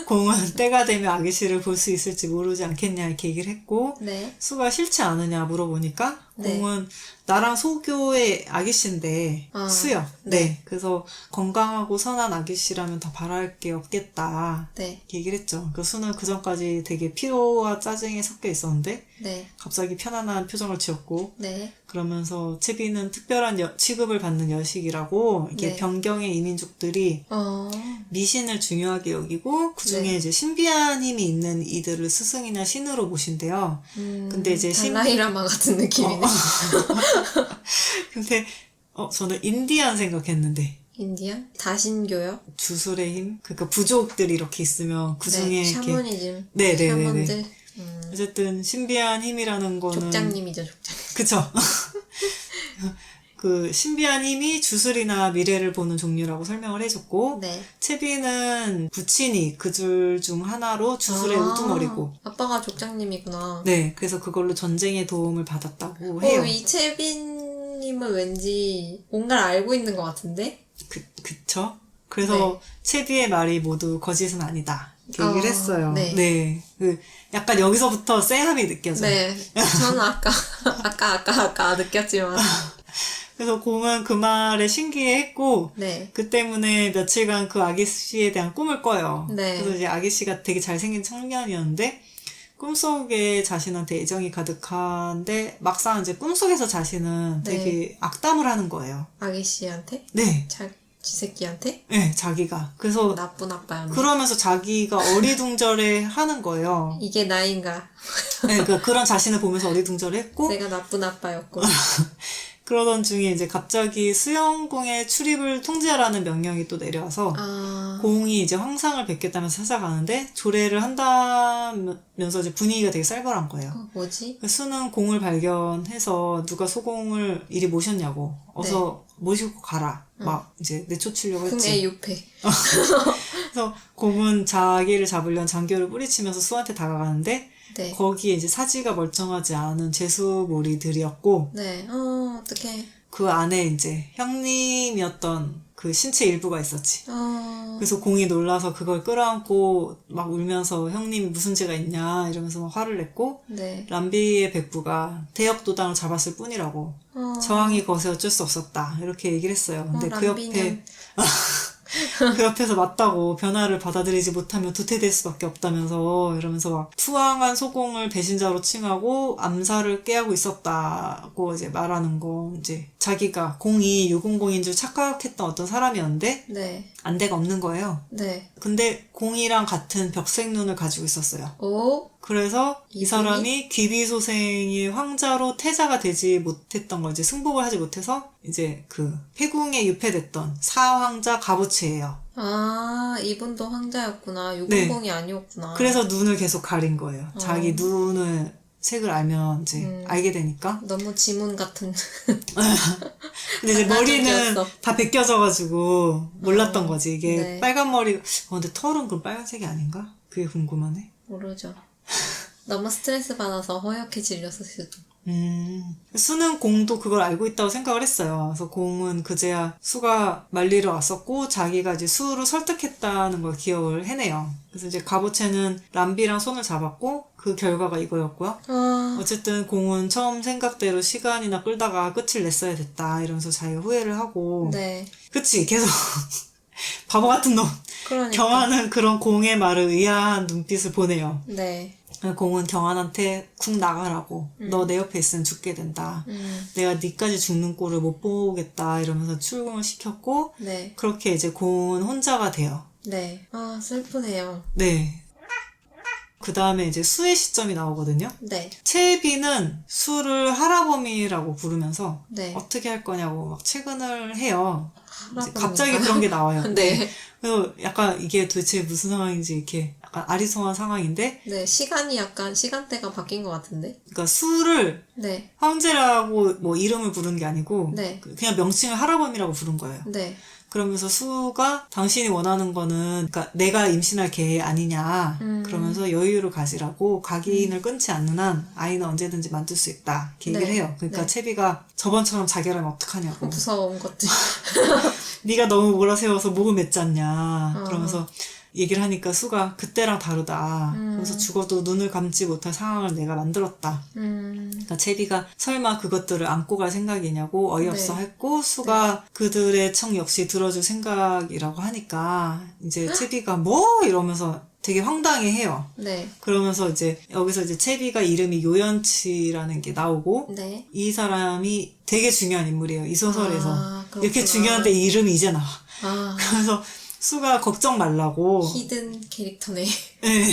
공은 때가 되면 아기씨를 볼 수 있을지 모르지 않겠냐 이렇게 얘기를 했고 네. 수가 싫지 않으냐 물어보니까 네. 공은 나랑 소교의 아기씨인데 아, 수요. 네. 네. 그래서 건강하고 선한 아기씨라면 더 바랄 게 없겠다. 네. 이렇게 얘기를 했죠. 그 수는 그 전까지 되게 피로와 짜증이 섞여 있었는데 네. 갑자기 편안한 표정을 지었고 네. 그러면서 채비는 특별한 취급을 받는 여식이라고 이렇게 네. 변경의 이민족들이 미신을 중요하게 여기고 그중에 네. 이제 신비한 힘이 있는 이들을 스승이나 신으로 모신대요. 근데 이제 달라이라마 같은 느낌이네. 근데 저는 인디안 생각했는데 인디안? 다신교요? 주술의 힘? 그러니까 부족들이 이렇게 있으면 그중에 네, 이렇게 샤머니즘. 네네네네. 샤먼들. 어쨌든 신비한 힘이라는 거는 족장님이죠, 족장. 그쵸. 그 신비한 힘이 주술이나 미래를 보는 종류라고 설명을 해줬고 네. 채비는 부친이 그 줄 중 하나로 주술의 우두머리고 아빠가 족장님이구나. 네 그래서 그걸로 전쟁에 도움을 받았다고 해요. 이 채빈님은 왠지 뭔가를 알고 있는 것 같은데? 그쵸. 그래서 채비의 말이 모두 거짓은 아니다 이렇게 얘기를 했어요. 네. 그 약간 여기서부터 쎄함이 느껴져요. 네. 저는 아까 느꼈지만. 그래서 공은 그 말에 신기해했고 네. 그 때문에 며칠간 그 아기씨에 대한 꿈을 꿔요. 네. 그래서 이제 아기씨가 되게 잘생긴 청년이었는데 꿈속에 자신한테 애정이 가득한데 막상 이제 꿈속에서 자신은 네. 되게 악담을 하는 거예요. 아기씨한테? 네. 지 새끼한테? 네, 자기가. 그래서 나쁜 아빠였네. 그러면서 자기가 어리둥절해 하는 거예요. 이게 나인가? 네, 그러니까 그런 자신을 보면서 어리둥절했고 내가 나쁜 아빠였고. 그러던 중에 이제 갑자기 수영궁의 출입을 통제하라는 명령이 또 내려와서 공이 이제 황상을 뵙겠다면서 찾아가는데 조례를 한다면서 이제 분위기가 되게 쌀벌한 거예요. 뭐지? 수는 공을 발견해서 누가 소공을 이리 모셨냐고 어서 모시고 가라 막 이제 내쫓으려고 했지. 궁의 유패. 그래서 공은 자기를 잡으려는 장교를 뿌리치면서 수한테 다가가는데 네. 거기에 이제 사지가 멀쩡하지 않은 제수몰이들이었고 네. 어떡해. 그 안에 이제 형님이었던 그 신체 일부가 있었지. 그래서 공이 놀라서 그걸 끌어안고 막 울면서 형님이 무슨 죄가 있냐 이러면서 막 화를 냈고 네. 람비의 백부가 대역도당을 잡았을 뿐이라고 저항이 거세 어쩔 수 없었다 이렇게 얘기를 했어요. 근데 그 옆에 그 옆에서 맞다고 변화를 받아들이지 못하면 도태될 수밖에 없다면서 이러면서 막 투항한 소공을 배신자로 칭하고 암살을 깨하고 있었다고 이제 말하는 거 이제 자기가 공이 유공공인 줄 착각했던 어떤 사람이었는데 네. 안대가 없는 거예요. 네. 근데 공이랑 같은 벽색 눈을 가지고 있었어요. 오? 그래서 이 이분이? 사람이 귀비소생이 황자로 태자가 되지 못했던 걸 이제 승복을 하지 못해서 이제 그 회궁에 유폐됐던 사황자 가부치예요. 이분도 황자였구나. 유공공이 아니었구나. 그래서 눈을 계속 가린 거예요. 자기 눈을 색을 알면 이제 알게 되니까. 너무 지문 같은. 근데 이제 머리는 깜짝이었어. 다 벗겨져가지고 몰랐던 거지. 이게 네. 빨간 머리. 근데 털은 그럼 빨간색이 아닌가? 그게 궁금하네. 모르죠. 너무 스트레스 받아서 허옇게 질렸을 수도. 수는 공도 그걸 알고 있다고 생각을 했어요. 그래서 공은 그제야 수가 말리러 왔었고 자기가 이제 수를 설득했다는 걸 기억을 해내요. 그래서 이제 가보체는 람비랑 손을 잡았고 그 결과가 이거였고요. 어쨌든 공은 처음 생각대로 시간이나 끌다가 끝을 냈어야 됐다 이러면서 자기가 후회를 하고 네. 그치 계속 바보 같은 놈 그러니까. 경환은 그런 공의 말을 의아한 눈빛을 보내요. 네. 공은 경환한테 쿵 나가라고 너 내 옆에 있으면 죽게 된다. 내가 니까지 죽는 꼴을 못 보겠다 이러면서 출궁을 시켰고 네. 그렇게 이제 공은 혼자가 돼요. 네. 슬프네요. 네. 그 다음에 이제 수의 시점이 나오거든요. 네. 채비는 수를 하라범이라고 부르면서 네. 어떻게 할 거냐고 막 채근을 해요. 이제 하라범인가요? 갑자기 그런 게 나와요. 네. 그래서 약간 이게 도대체 무슨 상황인지 이렇게 약간 아리송한 상황인데, 네. 시간이 약간 시간대가 바뀐 것 같은데. 그러니까 수를 네. 황제라고 뭐 이름을 부른 게 아니고 네. 그냥 명칭을 하라범이라고 부른 거예요. 네. 그러면서 수가 당신이 원하는 거는 그러니까 내가 임신할 계 아니냐 그러면서 여유를 가지라고 각인을 끊지 않는 한 아이는 언제든지 만들 수 있다 이렇게 얘기를 네. 해요. 그러니까 네. 채비가 저번처럼 자결하면 어떡하냐고. 무서운 것들. 네가 너무 몰아세워서 목을 맺지 않냐 그러면서 얘기를 하니까 수가 그때랑 다르다. 그래서 죽어도 눈을 감지 못할 상황을 내가 만들었다. 그러니까 채비가 설마 그것들을 안고 갈 생각이냐고 어이없어 네. 했고 수가 그들의 청 역시 들어줄 생각이라고 하니까 이제 채비가 뭐 이러면서 되게 황당해해요. 네. 그러면서 이제 여기서 이제 채비가 이름이 요연치라는 게 나오고 네. 이 사람이 되게 중요한 인물이에요. 이 소설에서. 아, 그렇구나. 이렇게 중요한데 이름이 이제 나와. 아, 그래서 수가 걱정 말라고 히든 캐릭터네. 예.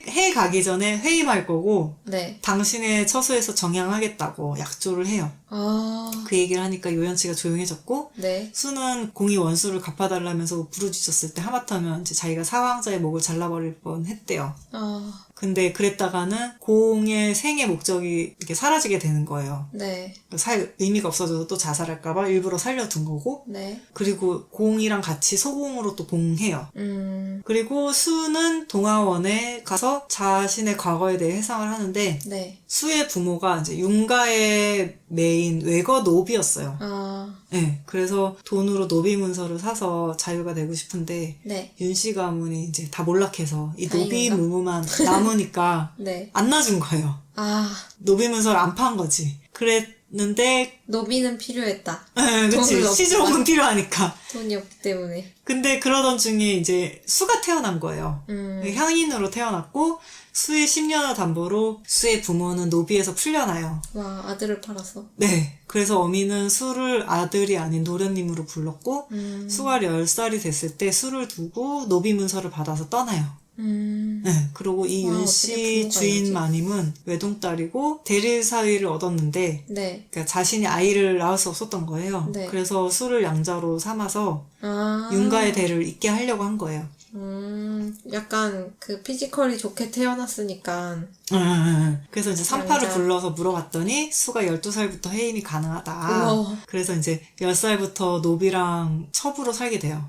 해 가기 전에 회의할 거고 네. 당신의 처소에서 정양하겠다고 약조를 해요. 아, 그 얘기를 하니까 요연치가 조용해졌고 네. 수는 공이 원수를 갚아달라면서 부르짖었을 때 하마터면 이제 자기가 사왕자의 목을 잘라버릴 뻔했대요. 아, 근데 그랬다가는 공의 생의 목적이 이렇게 사라지게 되는 거예요. 네. 살 의미가 없어져서 또 자살할까봐 일부러 살려둔 거고 네. 그리고 공이랑 같이 소공으로 또 봉해요. 음, 그리고 수는 동화원에 가서 자신의 과거에 대해 회상을 하는데 네. 수의 부모가 이제 윤가의 메인 외거 노비였어요. 아, 네, 그래서 돈으로 노비 문서를 사서 자유가 되고 싶은데 네. 윤씨 가문이 이제 다 몰락해서 이 노비 다행인가? 무무만 남으니까 네. 안 놔준 거예요. 아, 노비 문서를 안 판 거지. 그랬는데 노비는 필요했다. 그치 돈은 시종은 필요하니까. 돈이 없기 때문에. 근데 그러던 중에 이제 수가 태어난 거예요. 향인으로 태어났고 수의 10년을 담보로 수의 부모는 노비에서 풀려나요. 와, 아들을 팔았어. 네. 그래서 어미는 수를 아들이 아닌 노련님으로 불렀고 수가 10살이 됐을 때 수를 두고 노비 문서를 받아서 떠나요. 네. 그리고 이 와, 윤씨 어떻게 부모가 주인 이러지? 마님은 외동딸이고 대릴 사위를 얻었는데 네. 그러니까 자신이 아이를 낳을 수 없었던 거예요. 네. 그래서 수를 양자로 삼아서 아. 윤가의 대를 잇게 하려고 한 거예요. 약간 그 피지컬이 좋게 태어났으니까. 그래서 이제 산파를 양자. 불러서 물어봤더니 수가 12살부터 해임이 가능하다. 우와. 그래서 이제 10살부터 노비랑 첩으로 살게 돼요.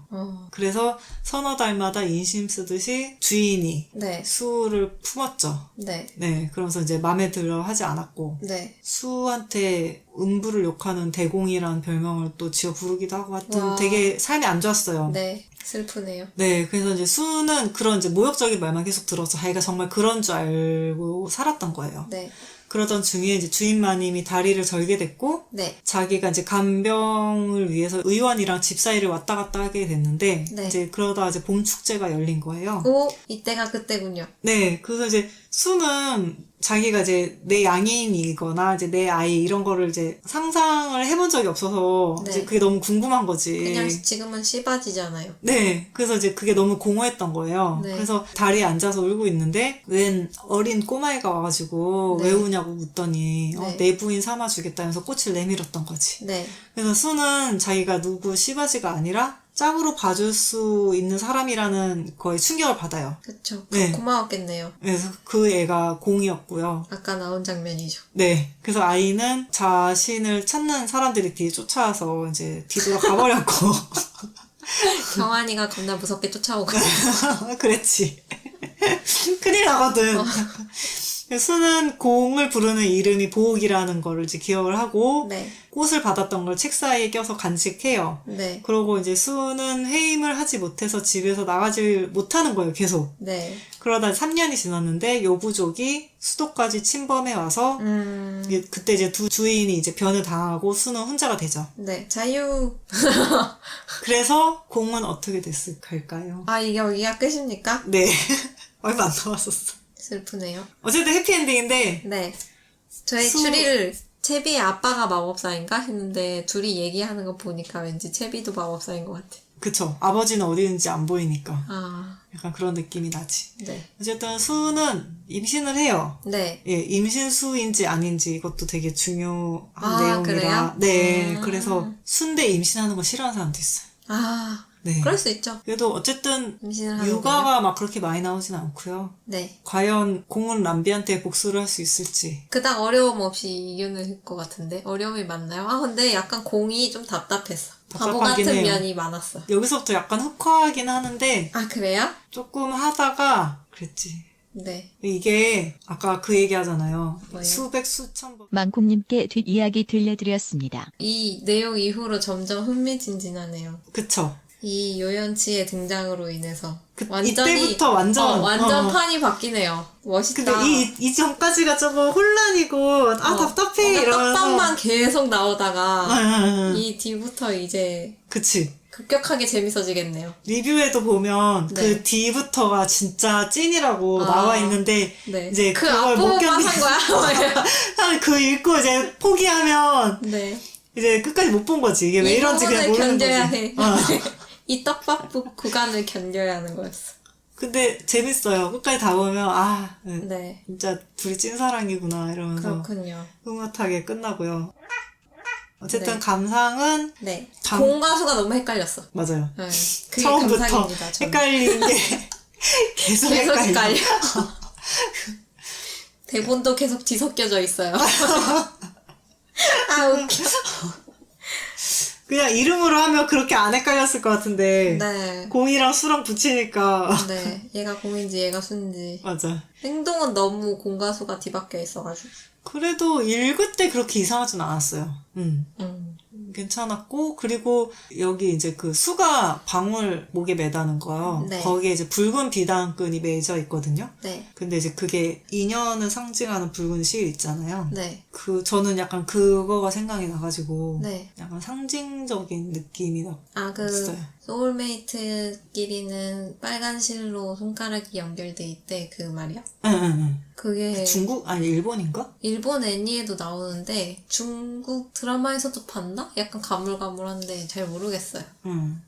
그래서 서너 달마다 인심 쓰듯이 주인이 네. 수를 품었죠. 네. 네, 그러면서 이제 마음에 들어 하지 않았고 네. 수한테 음부를 욕하는 대공이라는 별명을 또 지어 부르기도 하고 하여튼 와. 되게 삶이 안 좋았어요. 네. 슬프네요. 네, 그래서 이제 수는 그런 이제 모욕적인 말만 계속 들어서 자기가 정말 그런 줄 알고 살았던 거예요. 네. 그러던 중에 이제 주인마님이 다리를 절게 됐고 네. 자기가 이제 간병을 위해서 의원이랑 집사이를 왔다 갔다 하게 됐는데 네. 이제 그러다 이제 봄 축제가 열린 거예요. 오, 이때가 그때군요. 네, 그래서 이제 수는 자기가 이제 내 양인이거나 이제 내 아이 이런 거를 이제 상상을 해본 적이 없어서 네. 이제 그게 너무 궁금한 거지. 그냥 지금은 씨바지잖아요. 네, 그래서 이제 그게 너무 공허했던 거예요. 네. 그래서 다리에 앉아서 울고 있는데 웬 어린 꼬마애가 와가지고 네. 왜 우냐고 묻더니 네. 내 부인 삼아주겠다면서 꽃을 내밀었던 거지. 네. 그래서 수는 자기가 누구 씨바지가 아니라 짝으로 봐줄 수 있는 사람이라는 거에 충격을 받아요. 그쵸. 네. 고마웠겠네요. 그래서 그 애가 공이었고요. 아까 나온 장면이죠. 네. 그래서 아이는 자신을 찾는 사람들이 뒤에 쫓아와서 이제 뒤돌아 가버렸고. 경환이가 겁나 무섭게 쫓아오고. 그랬지. 큰일 나거든. 수는 공을 부르는 이름이 보옥이라는 거를 이제 기억을 하고 네. 꽃을 받았던 걸 책 사이에 껴서 간직해요. 네. 그러고 이제 수는 해임을 하지 못해서 집에서 나가질 못하는 거예요, 계속. 네. 그러다 3년이 지났는데 요부족이 수도까지 침범해 와서 그때 이제 두 주인이 이제 변을 당하고 수는 혼자가 되죠. 네. 자유. 그래서 공은 어떻게 됐을까요? 아, 이게 여기가 끝입니까? 네. 얼마 안 남았었어. 슬프네요. 어쨌든 해피엔딩인데 네. 저희 수- 추리를 채비의 아빠가 마법사인가 했는데 둘이 얘기하는 거 보니까 왠지 채비도 마법사인 것 같아. 그쵸. 아버지는 어디 있는지 안 보이니까. 아, 약간 그런 느낌이 나지. 네. 어쨌든 수는 임신을 해요. 네. 예, 임신수인지 아닌지 이것도 되게 중요한 아, 내용이라. 그래요? 네, 아. 그래서 순대 임신하는 거 싫어하는 사람도 있어요. 아, 네. 그럴 수 있죠. 그래도 어쨌든 임신을 하는 육아가 막 그렇게 많이 나오진 않고요. 네. 과연 공은 람비한테 복수를 할 수 있을지. 그닥 어려움 없이 이겨낼 것 같은데? 어려움이 많나요? 아, 근데 약간 공이 좀 답답했어. 바보 답답하긴 같은 해요. 면이 많았어. 여기서부터 약간 흑화하긴 하는데 아, 그래요? 조금 하다가 그랬지. 네. 이게 아까 그 얘기 하잖아요. 뭐요? 수백 수천 번. 망콩님께 뒷이야기 들려드렸습니다. 이 내용 이후로 점점 흥미진진하네요. 그쵸. 이 요연치의 등장으로 인해서 이때부터 완전 완전 판이 바뀌네요. 멋있다. 근데 이 전까지가 조금 혼란이고 답답해 뭔가 이러면서 떡밥만 계속 나오다가 응. 이 뒤부터 이제 그치. 급격하게 재밌어지겠네요. 리뷰에도 보면 네. 그 뒤부터가 진짜 찐이라고 아. 나와 있는데 네. 이제 그 그걸 못 앞부분만 견디. 한 거야. 그 읽고 이제 포기하면 네. 이제 끝까지 못 본 거지. 이게 왜 이 이런지 그냥 부분을 모르는 견뎌야 거지. 해. 어. 이 떡밥 구간을 견뎌야 하는 거였어. 근데 재밌어요. 끝까지 다 보면 네. 진짜 둘이 찐사랑이구나 이러면서 그렇군요. 흐뭇하게 끝나고요. 어쨌든 네. 감상은 네. 감- 공과수가 너무 헷갈렸어. 맞아요. 네. 그게 처음부터 감상입니다. 저는. 헷갈리는 게 계속 계속 헷갈려. 헷갈려. 대본도 계속 뒤섞여져 있어요. 아, 웃겨. 그냥 이름으로 하면 그렇게 안 헷갈렸을 것 같은데 네. 공이랑 수랑 붙이니까 네. 얘가 공인지 얘가 수인지. 맞아. 행동은 너무 공과수가 뒤바뀌어 있어가지고. 그래도 읽을 때 그렇게 이상하진 않았어요. 괜찮았고 그리고 여기 이제 그 수가 방울 목에 매다는 거요. 네. 거기에 이제 붉은 비단끈이 매져 있거든요. 네. 근데 이제 그게 인연을 상징하는 붉은 실 있잖아요. 네. 저는 약간 그거가 생각이 나가지고 네. 약간 상징적인 느낌이 아, 났어요. 소울메이트끼리는 빨간 실로 손가락이 연결돼 있대, 그 말이야? 응. 그게 중국? 아니 일본인가? 일본 애니에도 나오는데 중국 드라마에서도 봤나? 약간 가물가물한데 잘 모르겠어요.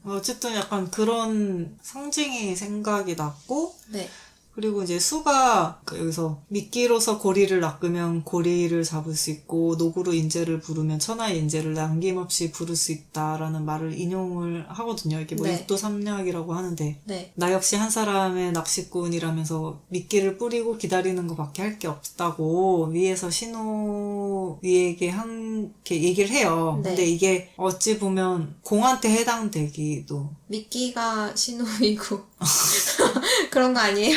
어쨌든 약간 그런 상징이 생각이 났고 네. 그리고 이제 수가 여기서 미끼로서 고리를 낚으면 고리를 잡을 수 있고 노구로 인재를 부르면 천하의 인재를 남김없이 부를 수 있다라는 말을 인용을 하거든요. 이게 뭐 네. 육도삼략이라고 하는데 네. 나 역시 한 사람의 낚시꾼이라면서 미끼를 뿌리고 기다리는 것밖에 할 게 없다고 위에서 신호위에게 이렇게 얘기를 해요. 네. 근데 이게 어찌 보면 공한테 해당되기도 미끼가 신호이고 그런 거 아니에요?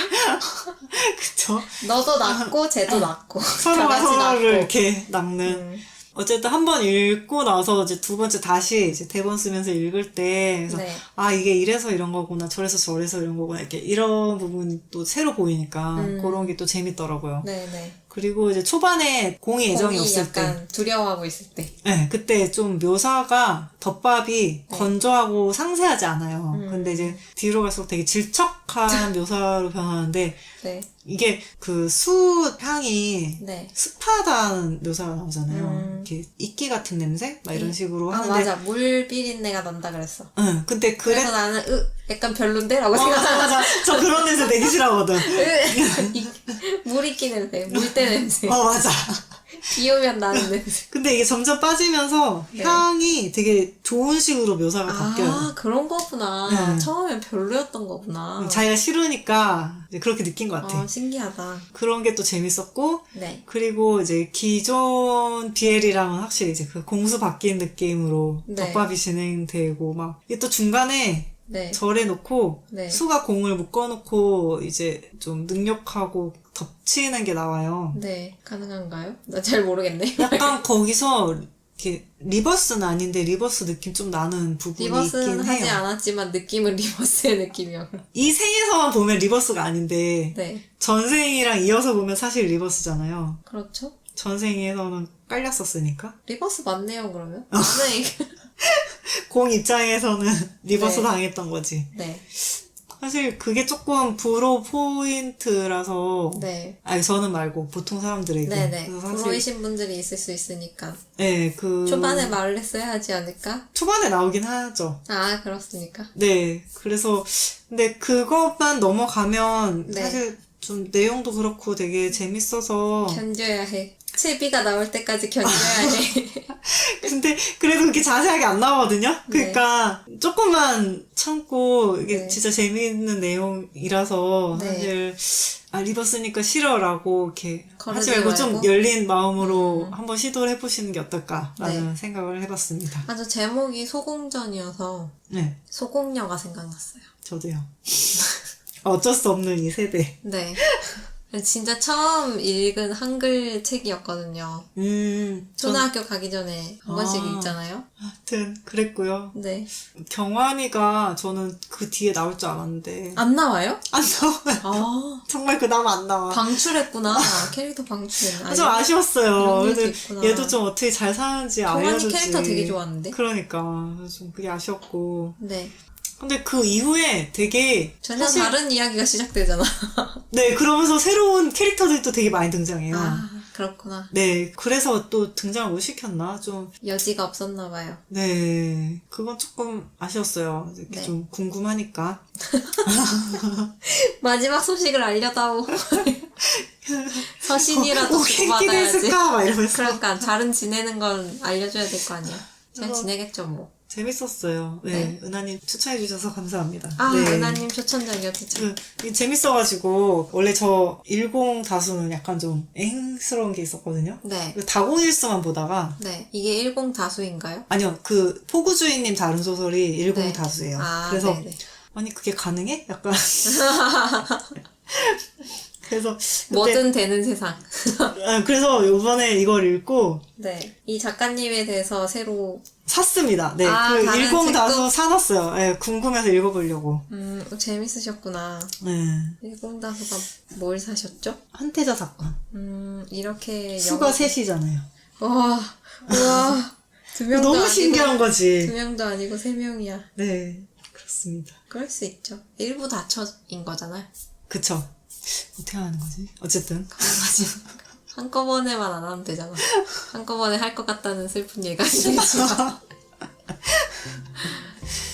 그쵸? 너도 낚고 쟤도 낚고 다 서로가 같이 서로를 낚고. 이렇게 낚는. 어쨌든 한 번 읽고 나서 이제 두 번째 다시 이제 대본 쓰면서 읽을 때 그래서 네. 이게 이래서 이런 거구나 저래서 저래서 이런 거구나 이렇게 이런 부분이 또 새로 보이니까 그런 게 또 재밌더라고요. 네네. 그리고 이제 초반에 공이 애정이 공이 없을 때 약간 두려워하고 있을 때. 네, 그때 좀 묘사가 덮밥이 건조하고 상세하지 않아요. 근데 이제 뒤로 갈수록 되게 질척한 묘사로 변하는데 네. 이게 그 수 향이 네. 습하다는 묘사가 나오잖아요. 이렇게 이끼 같은 냄새? 막 이런 식으로 아, 하는데. 맞아. 물 비린내가 난다 그랬어. 응, 근데 그래서 나는 약간 별론데? 라고 맞아, 생각하고 맞아. 저 그런 냄새 되게 싫어하거든. 물 익기 냄새, 물때 냄새, 맞아. 비 오면 나는 냄새. 근데 이게 점점 빠지면서 네. 향이 되게 좋은 식으로 묘사가 바뀌어요. 아, 그런 거구나. 네. 처음엔 별로였던 거구나. 자기가 싫으니까 이제 그렇게 느낀 것 같아. 신기하다. 그런 게 또 재밌었고, 네. 그리고 이제 기존 BL이랑은 확실히 이제 그 공수 바뀐 느낌으로 네. 덮밥이 진행되고 막, 이게 또 중간에 네. 절에 놓고 네. 수가 공을 묶어놓고 이제 좀 능력하고 덮치는 게 나와요. 네. 가능한가요? 나 잘 모르겠네. 약간 거기서 이렇게 리버스는 아닌데 리버스 느낌 좀 나는 부분이 리버스는 있긴 하지 해요. 않았지만 느낌은 리버스의 느낌이요. 이 생에서만 보면 리버스가 아닌데 네. 전생이랑 이어서 보면 사실 리버스잖아요. 그렇죠. 전생에서는 깔렸었으니까. 리버스 맞네요, 그러면. 나는 공 입장에서는 리버스 네. 당했던 거지. 네. 사실 그게 조금 불호 포인트라서 네. 아니 저는 말고 보통 사람들에게 네네. 그래서 사실 불호이신 분들이 있을 수 있으니까. 네, 그 초반에 말을 했어야 하지 않을까? 초반에 나오긴 하죠. 아, 그렇습니까? 네, 그래서 근데 그것만 넘어가면 네. 사실 좀 내용도 그렇고 되게 재밌어서 견뎌야 해. 채비가 나올 때까지 견뎌야 해. 근데 그래도 그렇게 자세하게 안 나오거든요. 그러니까 조금만 참고 이게 네. 진짜 재미있는 내용이라서 네. 사실 리버스니까 싫어라고 이렇게 하지 거르지 말고 좀 말고? 열린 마음으로 한번 시도를 해보시는 게 어떨까라는 네. 생각을 해봤습니다. 아주 제목이 소공전이어서 네, 소공녀가 생각났어요. 저도요. 어쩔 수 없는 이 세대. 네. 진짜 처음 읽은 한글 책이었거든요. 초등학교 가기 전에 한 번씩 읽잖아요. 하여튼 그랬고요. 네. 경환이가 저는 그 뒤에 나올 줄 알았는데 안 나와요? 안 나와요. 아, 정말 그 다음 안 나와. 방출했구나. 캐릭터 방출했나? 좀 아쉬웠어요. 이런 일도 근데 있구나. 얘도 좀 어떻게 잘 사는지 경환이 알려주지. 캐릭터 되게 좋았는데? 그러니까 좀 그게 아쉬웠고. 네. 근데 그 이후에 되게 전혀 사실 다른 이야기가 시작되잖아. 네 그러면서 새로운 캐릭터들도 되게 많이 등장해요. 아, 그렇구나. 네 그래서 또 등장을 못 시켰나 좀. 여지가 없었나 봐요. 네 그건 조금 아쉬웠어요. 이렇게 네. 좀 궁금하니까. 마지막 소식을 알려다오. 서신이라도 오 주고 갱기가 받아야지. 있을까 막 이러면서. 그러니까 잘은 지내는 건 알려줘야 될 거 아니야. 잘 그래서- 지내겠죠 뭐. 재밌었어요. 네, 네. 은하님 추천해주셔서 감사합니다. 아, 네. 은하님 초천장이요, 진짜. 이게 재밌어가지고, 원래 저 일공 다수는 약간 좀 앵스러운 게 있었거든요. 네. 다공일수만 보다가, 네. 이게 일공 다수인가요? 아니요, 그, 포구주인님 다른 소설이 일공 네. 다수예요. 아, 그래서, 네네. 아니, 그게 가능해? 약간. 그래서, 그때- 뭐든 되는 세상. 그래서 요번에 이걸 읽고, 네. 이 작가님에 대해서 새로, 샀습니다. 네, 아, 그 다른 일공 책도? 다수 사놨어요. 네, 궁금해서 읽어보려고. 재밌으셨구나. 네. 일공 다수가 뭘 사셨죠? 한태자 사건. 이렇게. 수가 셋이잖아요. 와, 우와. 두 명도 너무 아니고, 신기한 거지. 두 명도 아니고 세 명이야. 네, 그렇습니다. 그럴 수 있죠. 일부 다처인 거잖아요. 그쵸. 어떻게 하는 거지? 어쨌든. 한꺼번에만 안 하면 되잖아. 한꺼번에 할 것 같다는 슬픈 예감이겠지만.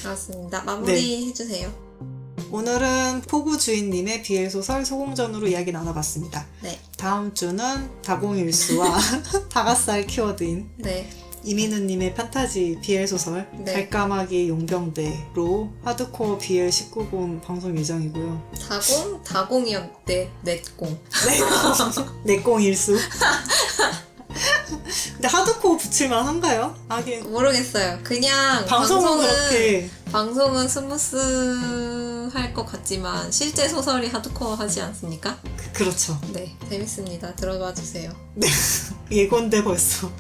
그렇습니다. 마무리 해주세요. 오늘은 포구 주인님의 BL 소설 소공전으로 이야기 나눠봤습니다. 네. 다음 주는 다공일수와 다가살 키워드인 네. 이민우님의 판타지 BL 소설 네. 달까마귀 용병대로 하드코어 BL 19금 방송 예정이고요. 다공이었대. 넷공. 내공일수. 근데 하드코어 붙일만 한가요? 하긴 모르겠어요. 그냥 방송은 그렇게 방송은 스무스 할 것 같지만 실제 소설이 하드코어 하지 않습니까? 그렇죠. 네. 재밌습니다. 들어봐 주세요. 예고인데 벌써.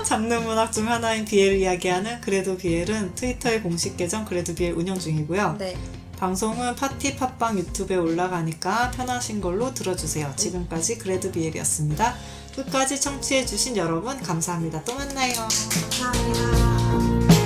장르 문학 중 하나인 BL을 이야기하는 그래도 BL은 트위터의 공식 계정 그래도 BL 운영 중이고요. 네. 방송은 파티 팟빵 유튜브에 올라가니까 편하신 걸로 들어주세요. 지금까지 그래도 BL이었습니다. 끝까지 청취해주신 여러분 감사합니다. 또 만나요. 감사합니다.